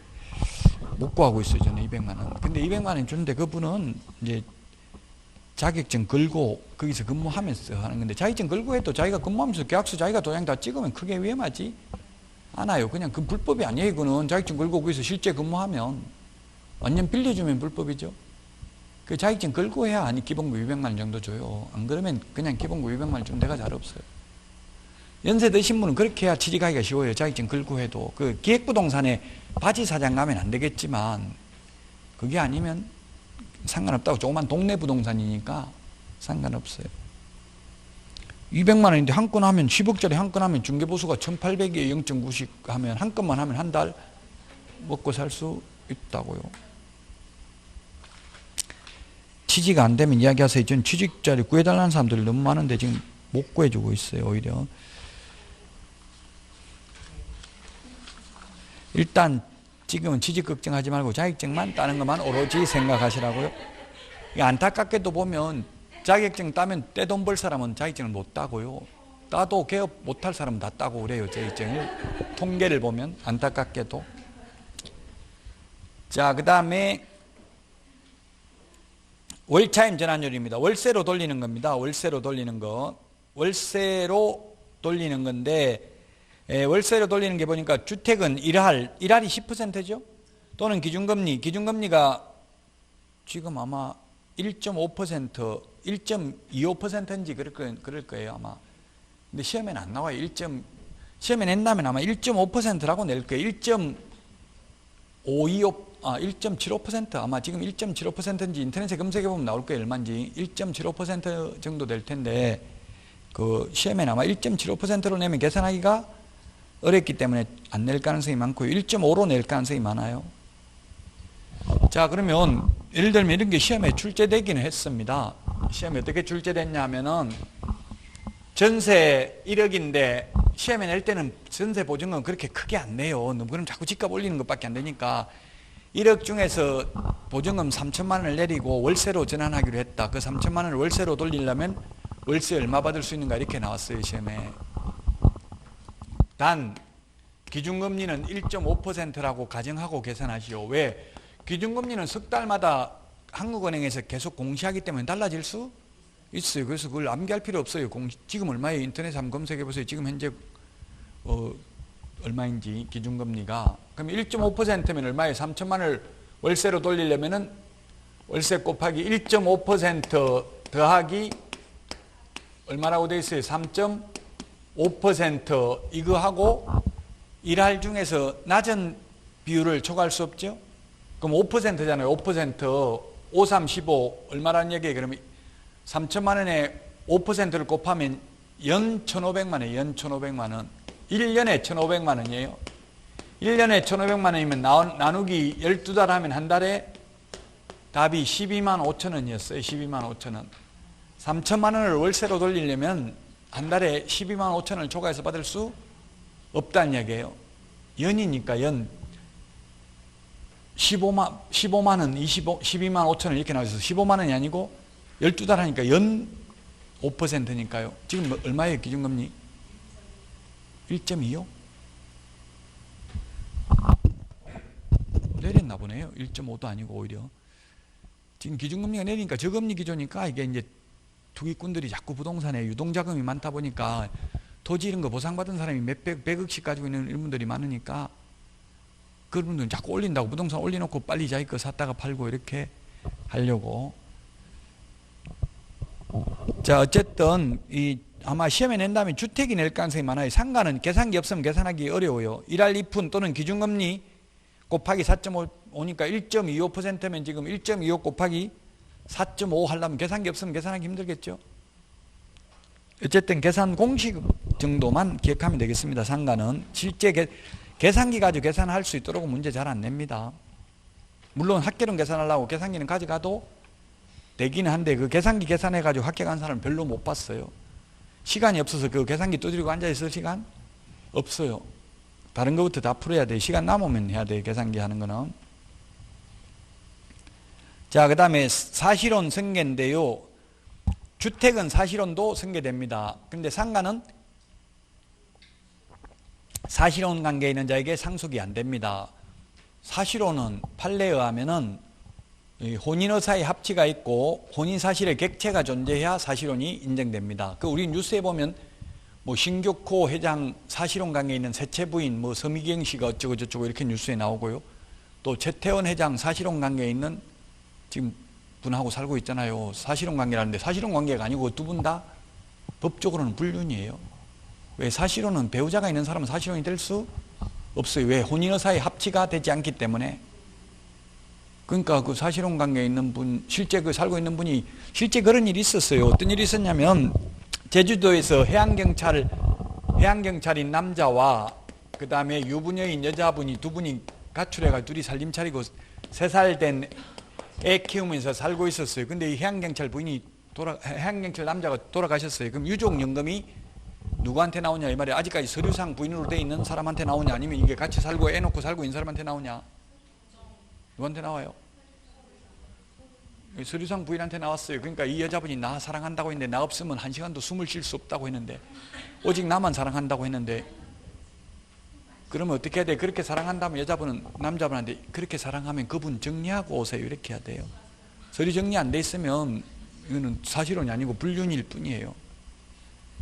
S1: 못 구하고 있어요, 저는 200만 원. 근데 200만 원 주는데 그분은 이제 자격증 걸고 거기서 근무하면서 하는 건데, 자격증 걸고 해도 자기가 근무하면서 계약서 자기가 도장 다 찍으면 크게 위험하지 않아요. 그냥 그 불법이 아니에요. 그거는 자격증 걸고 거기서 실제 근무하면, 완전 빌려주면 불법이죠. 그 자격증 걸고 해야 아니 기본급 200만 원 정도 줘요. 안 그러면 그냥 기본급 200만 원 준 데가 잘 없어요. 연세 드신 분은 그렇게 해야 취직하기가 쉬워요. 자격증 걸고 해도. 그 기획부동산에 바지 사장 가면 안 되겠지만, 그게 아니면 상관없다고. 조그만 동네 부동산이니까 상관없어요. 200만 원인데 한 건 하면, 10억짜리 한 건 하면 중개보수가 1800에 0.9씩 하면, 한 건만 하면 한 달 먹고 살 수 있다고요. 취직 안 되면 이야기하세요. 전 취직자리 구해달라는 사람들이 너무 많은데 지금 못 구해주고 있어요, 오히려. 일단 지금은 취직 걱정하지 말고 자격증만 따는 것만 오로지 생각하시라고요. 안타깝게도 보면 자격증 따면 떼돈 벌 사람은 자격증을 못 따고요. 따도 개업 못할 사람은 다 따고 그래요. 자격증을. 통계를 보면 안타깝게도. 자, 그 다음에 월차임 전환율입니다. 월세로 돌리는 겁니다. 월세로 돌리는 거. 월세로 돌리는 건데, 월세로 돌리는 게 보니까 주택은 1할이 10%죠? 또는 기준금리가 지금 아마 1.5%, 1.25%인지 그럴 거예요, 아마. 근데 시험에는 안 나와요. 시험에 낸다면 아마 1.5%라고 낼 거예요. 1.75% 아마 지금 1.75%인지 인터넷에 검색해 보면 나올 거예요. 얼마인지. 1.75% 정도 될 텐데, 그 시험에는 아마 1.75%로 내면 계산하기가 어렵기 때문에 안 낼 가능성이 많고요. 1.5로 낼 가능성이 많아요. 자, 그러면 예를 들면 이런 게 시험에 출제되기는 했습니다. 시험에 어떻게 출제됐냐면은 전세 1억인데 시험에 낼 때는 전세 보증금 그렇게 크게 안 내요. 그럼 자꾸 집값 올리는 것밖에 안 되니까 1억 중에서 보증금 3천만 원을 내리고 월세로 전환하기로 했다. 그 3천만 원을 월세로 돌리려면 월세 얼마 받을 수 있는가 이렇게 나왔어요, 시험에. 단 기준금리는 1.5%라고 가정하고 계산하시오. 왜? 기준금리는 석 달마다 한국은행에서 계속 공시하기 때문에 달라질 수 있어요. 그래서 그걸 암기할 필요 없어요. 지금 얼마예요? 인터넷에 한번 검색해 보세요. 지금 현재 얼마인지 기준금리가. 그럼 1.5%면 얼마예요? 3천만 원을 월세로 돌리려면은 월세 곱하기 1.5% 더하기 얼마라고 되어 있어요? 3.5% 이거 하고 1할 중에서 낮은 비율을 초과할 수 없죠? 그럼 5%잖아요. 5%, 5, 3, 15 얼마라는 얘기예요? 그러면 3천만 원에 5%를 곱하면 연 1,500만 원, 연 1,500만 원. 1년에 1,500만 원이에요. 1년에 1,500만 원이면 나누기 12달 하면 한 달에 답이 12만 5천 원이었어요. 12만 5천 원. 3천만 원을 월세로 돌리려면 한 달에 12만 5천 원을 초과해서 받을 수 없다는 얘기예요. 연이니까 연 15만 원, 12만 5천 원 이렇게 나와서 15만 원이 아니고 12달 하니까 연 5%니까요. 지금 얼마예요, 기준금리? 1.25? 내렸나 보네요. 1.5도 아니고 오히려. 지금 기준금리가 내리니까 저금리 기조니까 이게 이제 투기꾼들이 자꾸 부동산에 유동자금이 많다 보니까 토지 이런 거 보상받은 사람이 백억씩 가지고 있는 이런 분들이 많으니까 그런 분들은 자꾸 올린다고 부동산 올려놓고 빨리 자기 거 샀다가 팔고 이렇게 하려고. 자, 어쨌든 아마 시험에 낸다면 주택이 낼 가능성이 많아요. 상가는 계산기 없으면 계산하기 어려워요. 1할 2푼 또는 기준금리 곱하기 4.5니까 1.25%면 지금 1.25 곱하기 4.5 하려면 계산기 없으면 계산하기 힘들겠죠. 어쨌든 계산 공식 정도만 기억하면 되겠습니다. 상가는 실제 계산기 가지고 계산할 수 있도록 문제 잘 안 냅니다. 물론 학계론 계산하려고 계산기는 가져가도 되기는 한데 그 계산기 계산해 가지고 학교 간 사람 별로 못 봤어요. 시간이 없어서 그 계산기 두드리고 앉아 있을 시간 없어요. 다른 것부터 다 풀어야 돼. 시간 남으면 해야 돼. 계산기 하는 거는. 자, 그 다음에 사실혼 승계인데요. 주택은 사실혼도 승계됩니다. 근데 상가는 사실혼 관계에 있는 자에게 상속이 안 됩니다. 사실혼은 판례에 의하면은 혼인의사의 합치가 있고 혼인사실의 객체가 존재해야 사실혼이 인정됩니다. 그 우리 뉴스에 보면 뭐 신격호 회장 사실혼 관계에 있는 셋째 부인 뭐 서미경 씨가 어쩌고 저쩌고 이렇게 뉴스에 나오고요. 또 최태원 회장 사실혼 관계에 있는 지금 분하고 살고 있잖아요. 사실혼 관계라는데 사실혼 관계가 아니고 두 분 다 법적으로는 불륜이에요. 왜? 사실혼은 배우자가 있는 사람은 사실혼이 될 수 없어요. 왜? 혼인의사의 합치가 되지 않기 때문에. 그러니까 그 사실혼 관계에 있는 분, 실제 그 살고 있는 분이 실제 그런 일이 있었어요. 어떤 일이 있었냐면 제주도에서 해양경찰인 남자와 그 다음에 유부녀인 여자분이 두 분이 가출해가 둘이 살림 차리고 3살 된 애 키우면서 살고 있었어요. 근데 이 해양경찰 남자가 돌아가셨어요. 그럼 유족연금이 누구한테 나오냐 이 말이에요. 아직까지 서류상 부인으로 돼 있는 사람한테 나오냐 아니면 이게 같이 살고 애 놓고 살고 있는 사람한테 나오냐. 누구한테 나와요? 서류상 부인한테 나왔어요. 그러니까 이 여자분이 나 사랑한다고 했는데 나 없으면 한 시간도 숨을 쉴 수 없다고 했는데 오직 나만 사랑한다고 했는데 그러면 어떻게 해야 돼? 그렇게 사랑한다면 여자분은 남자분한테 그렇게 사랑하면 그분 정리하고 오세요 이렇게 해야 돼요. 서류 정리 안 돼 있으면 이거는 사실혼이 아니고 불륜일 뿐이에요.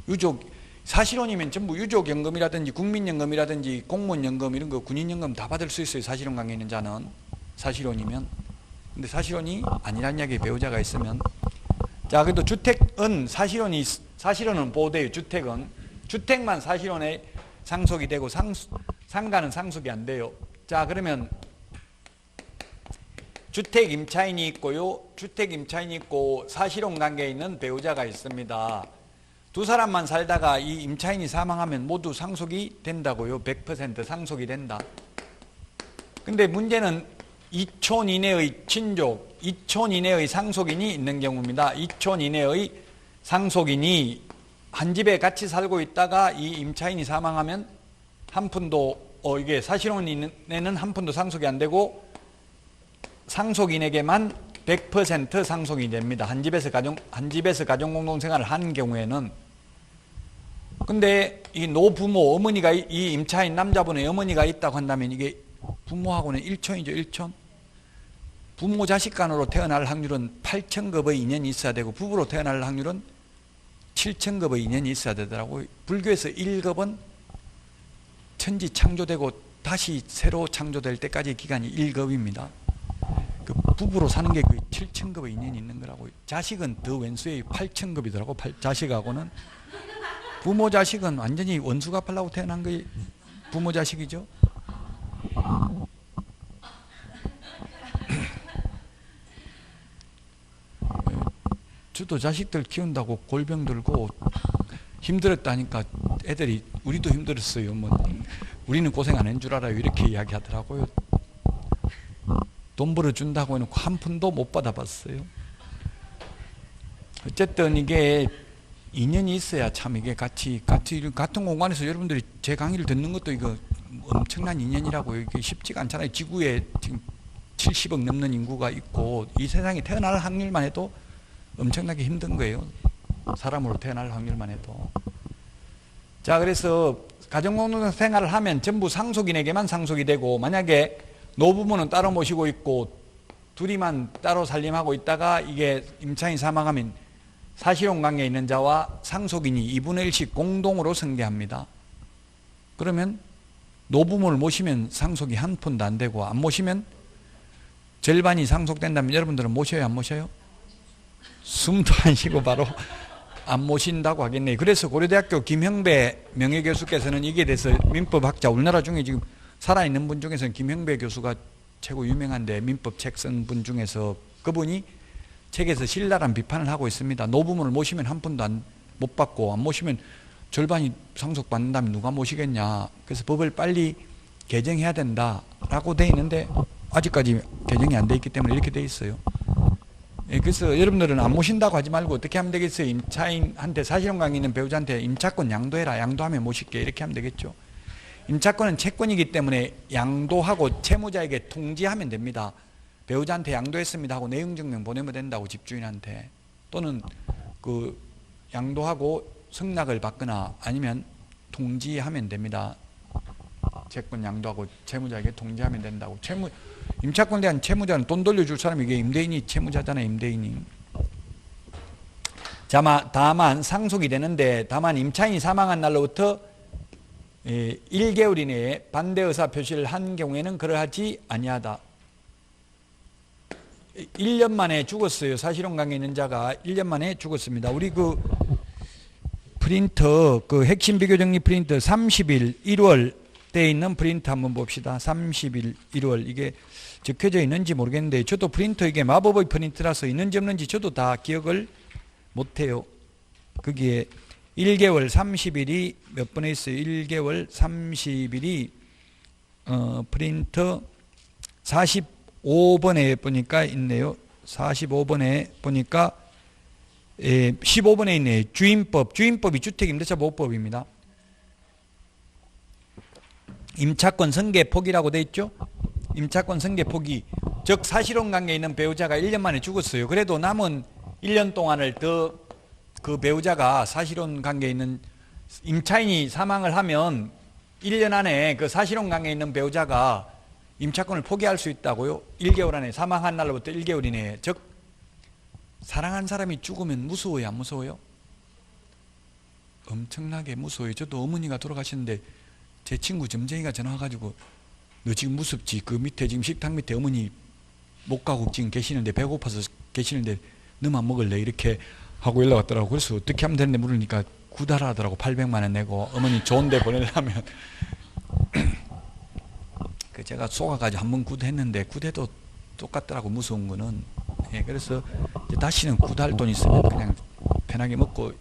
S1: 유족 사실혼이면 전부 유족연금이라든지 국민연금이라든지 공무원연금 이런 거 군인연금 다 받을 수 있어요. 사실혼 관계 있는 자는 사실혼이면. 근데 사실혼이 아니란 이야기 배우자가 있으면 자 그래도 주택은 사실혼은 보호돼요. 주택만 사실혼에 상속이 되고 상가는 상속이 안 돼요. 자 그러면 주택 임차인이 있고요. 주택 임차인이 있고 사실혼 관계에 있는 배우자가 있습니다. 두 사람만 살다가 이 임차인이 사망하면 모두 상속이 된다고요. 100% 상속이 된다. 근데 문제는 2촌 이내의 친족, 2촌 이내의 상속인이 있는 경우입니다. 2촌 이내의 상속인이 한 집에 같이 살고 있다가 이 임차인이 사망하면 한 푼도 이게 사실혼인에는 한 푼도 상속이 안 되고 상속인에게만 100% 상속이 됩니다. 한 집에서 가정 공동 생활을 한 경우에는. 근데 이 노부모 어머니가 이 임차인 남자분의 어머니가 있다고 한다면 이게 부모하고는 1촌이죠. 1촌. 부모 자식 간으로 태어날 확률은 8천급의 인연이 있어야 되고 부부로 태어날 확률은 7천급의 인연이 있어야 되더라고요. 불교에서 1급은 천지 창조되고 다시 새로 창조될 때까지 기간이 1급입니다. 그 부부로 사는 게 거의 7천급의 인연이 있는 거라고. 자식은 더 왼수의 8천급이더라고. 자식하고는. 부모 자식은 완전히 원수 갚으려고 태어난 거의 부모 자식이죠. 저도 자식들 키운다고 골병 들고 힘들었다니까 애들이 우리도 힘들었어요. 뭐 우리는 고생 안 한 줄 알아요. 이렇게 이야기하더라고요. 돈 벌어준다고 해놓고 한 푼도 못 받아봤어요. 어쨌든 이게 인연이 있어야 참 이게 같은 공간에서 여러분들이 제 강의를 듣는 것도 이거 엄청난 인연이라고. 이게 쉽지가 않잖아요. 지구에 지금 70억 넘는 인구가 있고 이 세상에 태어날 확률만 해도 엄청나게 힘든 거예요. 사람으로 태어날 확률만 해도. 자 그래서 가정공동 생활을 하면 전부 상속인에게만 상속이 되고 만약에 노부모는 따로 모시고 있고 둘이만 따로 살림하고 있다가 이게 임차인 사망하면 사실혼 관계에 있는 자와 상속인이 2분의 1씩 공동으로 승계합니다. 그러면 노부모를 모시면 상속이 한 푼도 안 되고 안 모시면 절반이 상속된다면 여러분들은 모셔요? 안 모셔요? 숨도 안 쉬고 바로 안 모신다고 하겠네요. 그래서 고려대학교 김형배 명예교수께서는 이게 대해서 민법학자 우리나라 중에 지금 살아있는 분 중에서는 김형배 교수가 최고 유명한데 민법 책 쓴 분 중에서 그분이 책에서 신랄한 비판을 하고 있습니다. 노부모를 모시면 한 푼도 못 받고 안 모시면 절반이 상속받는다면 누가 모시겠냐. 그래서 법을 빨리 개정해야 된다라고 돼 있는데 아직까지 개정이 안 돼 있기 때문에 이렇게 돼 있어요. 그래서 여러분들은 안 모신다고 하지 말고 어떻게 하면 되겠어요? 임차인한테 사실혼 관계 있는 배우자한테 임차권 양도해라. 양도하면 모실게. 이렇게 하면 되겠죠. 임차권은 채권이기 때문에 양도하고 채무자에게 통지하면 됩니다. 배우자한테 양도했습니다 하고 내용증명 보내면 된다고 집주인한테. 또는 그 양도하고 승낙을 받거나 아니면 통지하면 됩니다. 채권 양도하고 채무자에게 통지하면 된다고. 임차권에 대한 채무자는 돈 돌려줄 사람이 이게 임대인이 채무자잖아요. 임대인이. 다만 상속이 되는데 다만 임차인이 사망한 날로부터 1개월 이내에 반대 의사 표시를 한 경우에는 그러하지 아니하다. 1년 만에 죽었어요. 사실혼 관계 있는 자가 1년 만에 죽었습니다. 우리 그 프린터, 그 핵심 비교 정리 프린터 30일 1월 때 있는 프린터 한번 봅시다. 30일 1월 이게 적혀져 있는지 모르겠는데 저도 프린터 이게 마법의 프린터라서 있는지 없는지 저도 다 기억을 못해요. 거기에 1개월 30일이 몇 번에 있어요. 1개월 30일이 프린터 45번에 보니까 있네요. 45번에 보니까 15번에 있네요. 주임법이 주택임대차보호법입니다. 임차권 승계폭이라고 돼 있죠. 임차권 승계폭이 즉 사실혼 관계에 있는 배우자가 1년 만에 죽었어요. 그래도 남은 1년 동안을 더 그 배우자가 사실혼 관계에 있는 임차인이 사망을 하면 1년 안에 그 사실혼 관계에 있는 배우자가 임차권을 포기할 수 있다고요. 1개월 안에, 사망한 날로부터 1개월 이내에. 즉 사랑한 사람이 죽으면 무서워요, 안 무서워요? 엄청나게 무서워요. 저도 어머니가 돌아가셨는데 제 친구 점쟁이가 전화 와가지고 너 지금 무섭지? 그 밑에 지금 식탁 밑에 어머니 못 가고 지금 계시는데 배고파서 계시는데 너만 먹을래? 이렇게 하고 연락 왔더라고. 그래서 어떻게 하면 되는데 물으니까 구달하더라고. 800만 원 내고 어머니 좋은 데 보내려면 그 제가 속아가지고 한번 구대했는데 구대도 똑같더라고. 무서운 거는. 예, 그래서 이제 다시는 구달 돈 있으면 그냥 편하게 먹고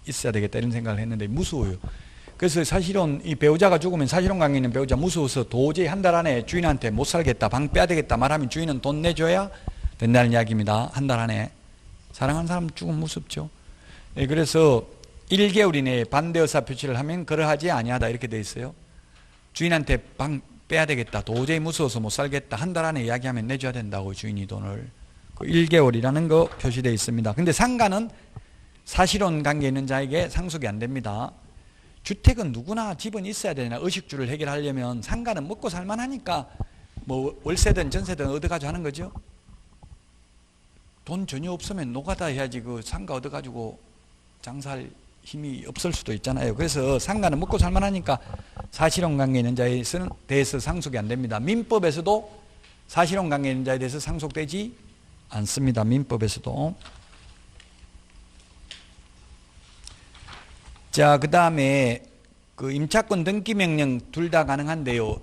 S1: 있어야 되겠다 이런 생각을 했는데 무서워요. 그래서 사실은 이 배우자가 죽으면 사실혼 관계 있는 배우자 무서워서 도저히 한 달 안에 주인한테 못 살겠다, 방 빼야 되겠다 말하면 주인은 돈 내줘야 된다는 이야기입니다. 한 달 안에. 사랑하는 사람 죽으면 무섭죠. 예, 그래서 1개월 이내에 반대 의사 표시를 하면 그러하지 아니하다 이렇게 돼 있어요. 주인한테 방 빼야 되겠다, 도저히 무서워서 못 살겠다, 한 달 안에 이야기하면 내줘야 된다고 주인이 돈을. 그 1개월이라는 거 표시되어 있습니다. 근데 상가는 사실혼 관계에 있는 자에게 상속이 안 됩니다. 주택은 누구나 집은 있어야 되나 의식주를 해결하려면 상가는 먹고 살만하니까 뭐 월세든 전세든 얻어가지고 하는 거죠. 돈 전혀 없으면 노가다 해야지 그 상가 얻어가지고 장사할 힘이 없을 수도 있잖아요. 그래서 상가는 먹고 살만하니까 사실혼 관계에 있는 자에 대해서 상속이 안 됩니다. 민법에서도 사실혼 관계에 있는 자에 대해서 상속되지 않습니다. 민법에서도. 자, 그 다음에 그 임차권 등기 명령 둘 다 가능한데요.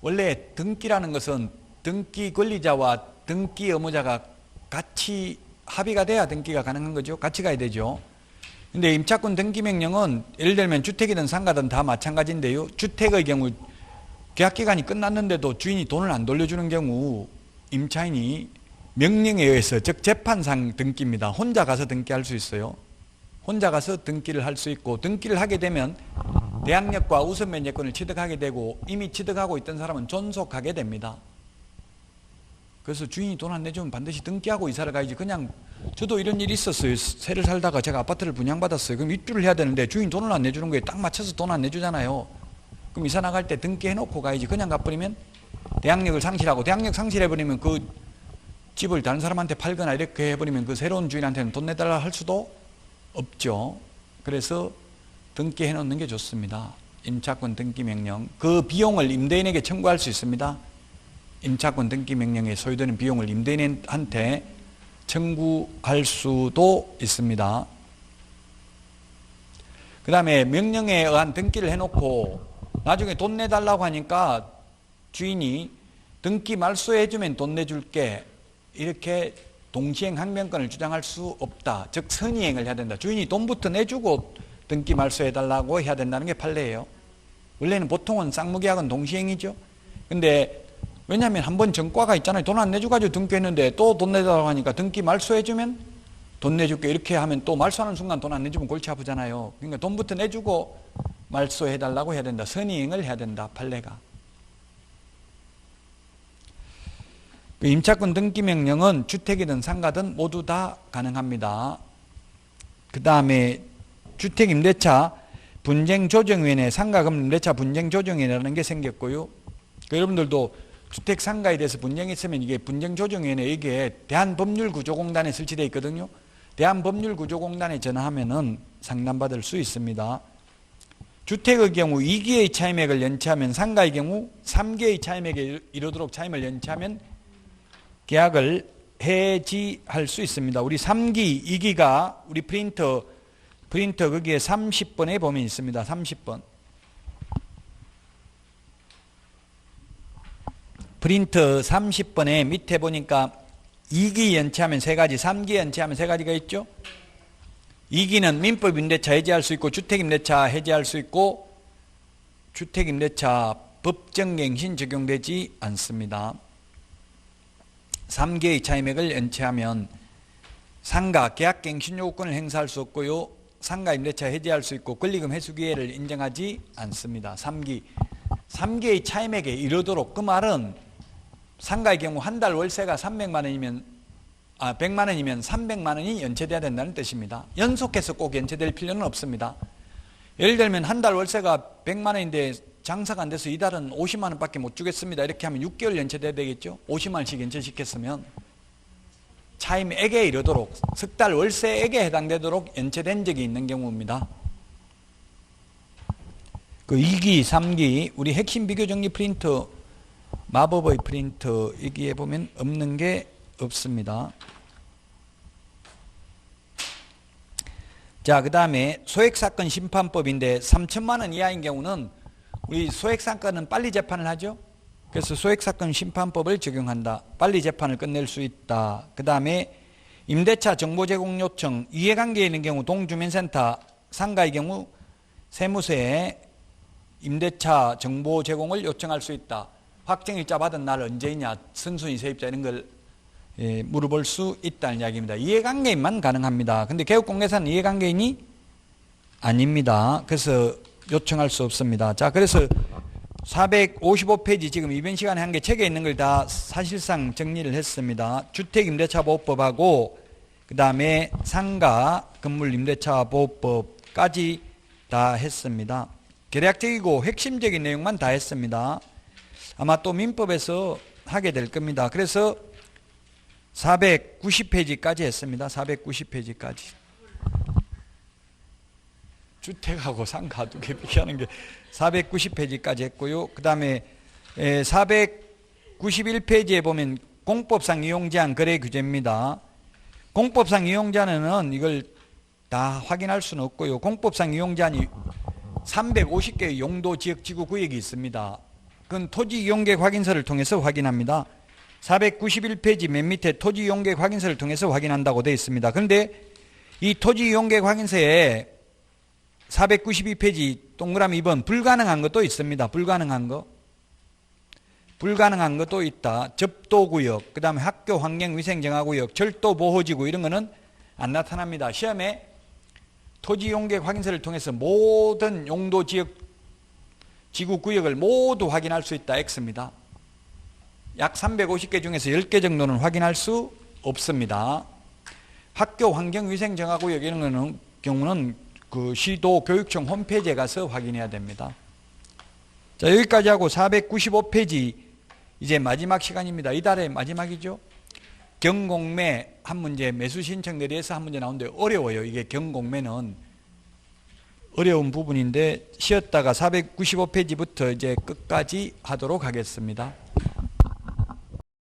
S1: 원래 등기라는 것은 등기 권리자와 등기 의무자가 같이 합의가 돼야 등기가 가능한 거죠. 같이 가야 되죠. 근데 임차권 등기 명령은 예를 들면 주택이든 상가든 다 마찬가지인데요. 주택의 경우 계약기간이 끝났는데도 주인이 돈을 안 돌려주는 경우 임차인이 명령에 의해서, 즉 재판상 등기입니다. 혼자 가서 등기할 수 있어요. 혼자 가서 등기를 할 수 있고, 등기를 하게 되면 대항력과 우선 면제권을 취득하게 되고 이미 취득하고 있던 사람은 존속하게 됩니다. 그래서 주인이 돈 안 내주면 반드시 등기하고 이사를 가야지. 그냥 저도 이런 일이 있었어요. 새를 살다가 제가 아파트를 분양받았어요. 그럼 입주를 해야 되는데 주인 돈을 안 내주는 거에 딱 맞춰서 돈 안 내주잖아요. 그럼 이사 나갈 때 등기해놓고 가야지. 그냥 가버리면 대항력을 상실하고, 대항력 상실해버리면 그 집을 다른 사람한테 팔거나 이렇게 해버리면 그 새로운 주인한테는 돈 내달라 할 수도 없죠. 그래서 등기해 놓는 게 좋습니다. 임차권 등기 명령. 그 비용을 임대인에게 청구할 수 있습니다. 임차권 등기 명령에 소요되는 비용을 임대인한테 청구할 수도 있습니다. 그 다음에 명령에 의한 등기를 해놓고 나중에 돈 내달라고 하니까 주인이 등기 말소해주면 돈 내줄게 이렇게 동시행 항변권을 주장할 수 없다. 즉 선의행을 해야 된다. 주인이 돈부터 내주고 등기 말소해달라고 해야 된다는 게 판례예요. 원래는 보통은 쌍무계약은 동시행이죠. 근데 왜냐하면 한번 전과가 있잖아요. 돈 안 내줘가지고 등기했는데 또 돈 내달라고 하니까 등기 말소해주면 돈 내줄게 이렇게 하면 또 말소하는 순간 돈 안 내주면 골치 아프잖아요. 그러니까 돈부터 내주고 말소해달라고 해야 된다. 선의행을 해야 된다. 판례가. 임차권 등기 명령은 주택이든 상가든 모두 다 가능합니다. 그 다음에 주택임대차 분쟁조정위원회, 상가금임대차 분쟁조정위원회라는 게 생겼고요. 여러분들도 주택 상가에 대해서 분쟁이 있으면 이게 분쟁조정위원회, 이게 대한법률구조공단에 설치되어 있거든요. 대한법률구조공단에 전화하면은 상담받을 수 있습니다. 주택의 경우 2기의 차임액을 연체하면, 상가의 경우 3기의 차임액에 이르도록 차임을 연체하면 계약을 해지할 수 있습니다. 우리 3기, 2기가 우리 프린터 거기에 30번에 보면 있습니다. 30번. 프린터 30번에 밑에 보니까 2기 연체하면 3가지, 3기 연체하면 3가지가 있죠. 2기는 민법임대차 해지할 수 있고, 주택임대차 해지할 수 있고, 주택임대차 법정갱신 적용되지 않습니다. 3개의 차임액을 연체하면 상가 계약갱신 요구권을 행사할 수 없고요. 상가 임대차 해지할 수 있고 권리금 회수 기회를 인정하지 않습니다. 3기의 차임액에 이르도록, 그 말은 상가의 경우 한 달 월세가 300만 원이면 100만 원이면 300만 원이 연체돼야 된다는 뜻입니다. 연속해서 꼭 연체될 필요는 없습니다. 예를 들면 한 달 월세가 100만 원인데 장사가 안 돼서 이달은 50만 원밖에 못 주겠습니다. 이렇게 하면 6개월 연체돼야 되겠죠. 50만 원씩 연체시켰으면 차임액에 이르도록 석 달 월세액에 해당되도록 연체된 적이 있는 경우입니다. 그 2기, 3기 우리 핵심 비교정리 프린터 마법의 프린터 여기에 보면 없는 게 없습니다. 자, 그 다음에 소액사건 심판법인데 3천만 원 이하인 경우는 우리 소액사건은 빨리 재판을 하죠. 그래서 소액사건 심판법을 적용한다. 빨리 재판을 끝낼 수 있다. 그 다음에 임대차 정보 제공 요청 이해관계에 있는 경우 동주민센터 상가의 경우 세무서에 임대차 정보 제공을 요청할 수 있다. 확정일자 받은 날 언제이냐, 선순위 세입자 이런 걸 물어볼 수 있다는 이야기입니다. 이해관계인만 가능합니다. 근데 개업공개사는 이해관계인이 아닙니다. 그래서 요청할 수 없습니다. 자, 그래서 455페이지 지금 이번 시간에 한 게 책에 있는 걸 다 사실상 정리를 했습니다. 주택임대차보호법하고 그 다음에 상가 건물임대차보호법까지 다 했습니다. 계략적이고 핵심적인 내용만 다 했습니다. 아마 또 민법에서 하게 될 겁니다. 그래서 490페이지까지 했습니다. 490페이지까지. 주택하고 상가 두 개 비교하는 게 490페이지까지 했고요. 그 다음에 491페이지에 보면 공법상 이용제한 거래 규제입니다. 공법상 이용제한은 이걸 다 확인할 수는 없고요. 공법상 이용제한이 350개의 용도 지역 지구 구역이 있습니다. 그건 토지 이용계획 확인서를 통해서 확인합니다. 491페이지 맨 밑에 토지 이용계획 확인서를 통해서 확인한다고 되어 있습니다. 그런데 이 토지 이용계획 확인서에 492페이지 동그라미 2번 불가능한 것도 있습니다. 불가능한 것도 있다. 접도구역, 그 다음에 학교 환경위생정화구역, 절도보호지구 이런 거는 안 나타납니다. 시험에 토지 이용계획 확인서를 통해서 모든 용도 지역 지구 구역을 모두 확인할 수 있다. X입니다. 약 350개 중에서 10개 정도는 확인할 수 없습니다. 학교 환경위생정화구역 이런 경우는 그 시도 교육청 홈페이지에 가서 확인해야 됩니다. 자, 여기까지 하고 495페이지 이제 마지막 시간입니다. 이달의 마지막이죠. 경공매 한 문제, 매수 신청 내리에서 한 문제 나오는데 어려워요. 이게 경공매는 어려운 부분인데 쉬었다가 495페이지부터 이제 끝까지 하도록 하겠습니다.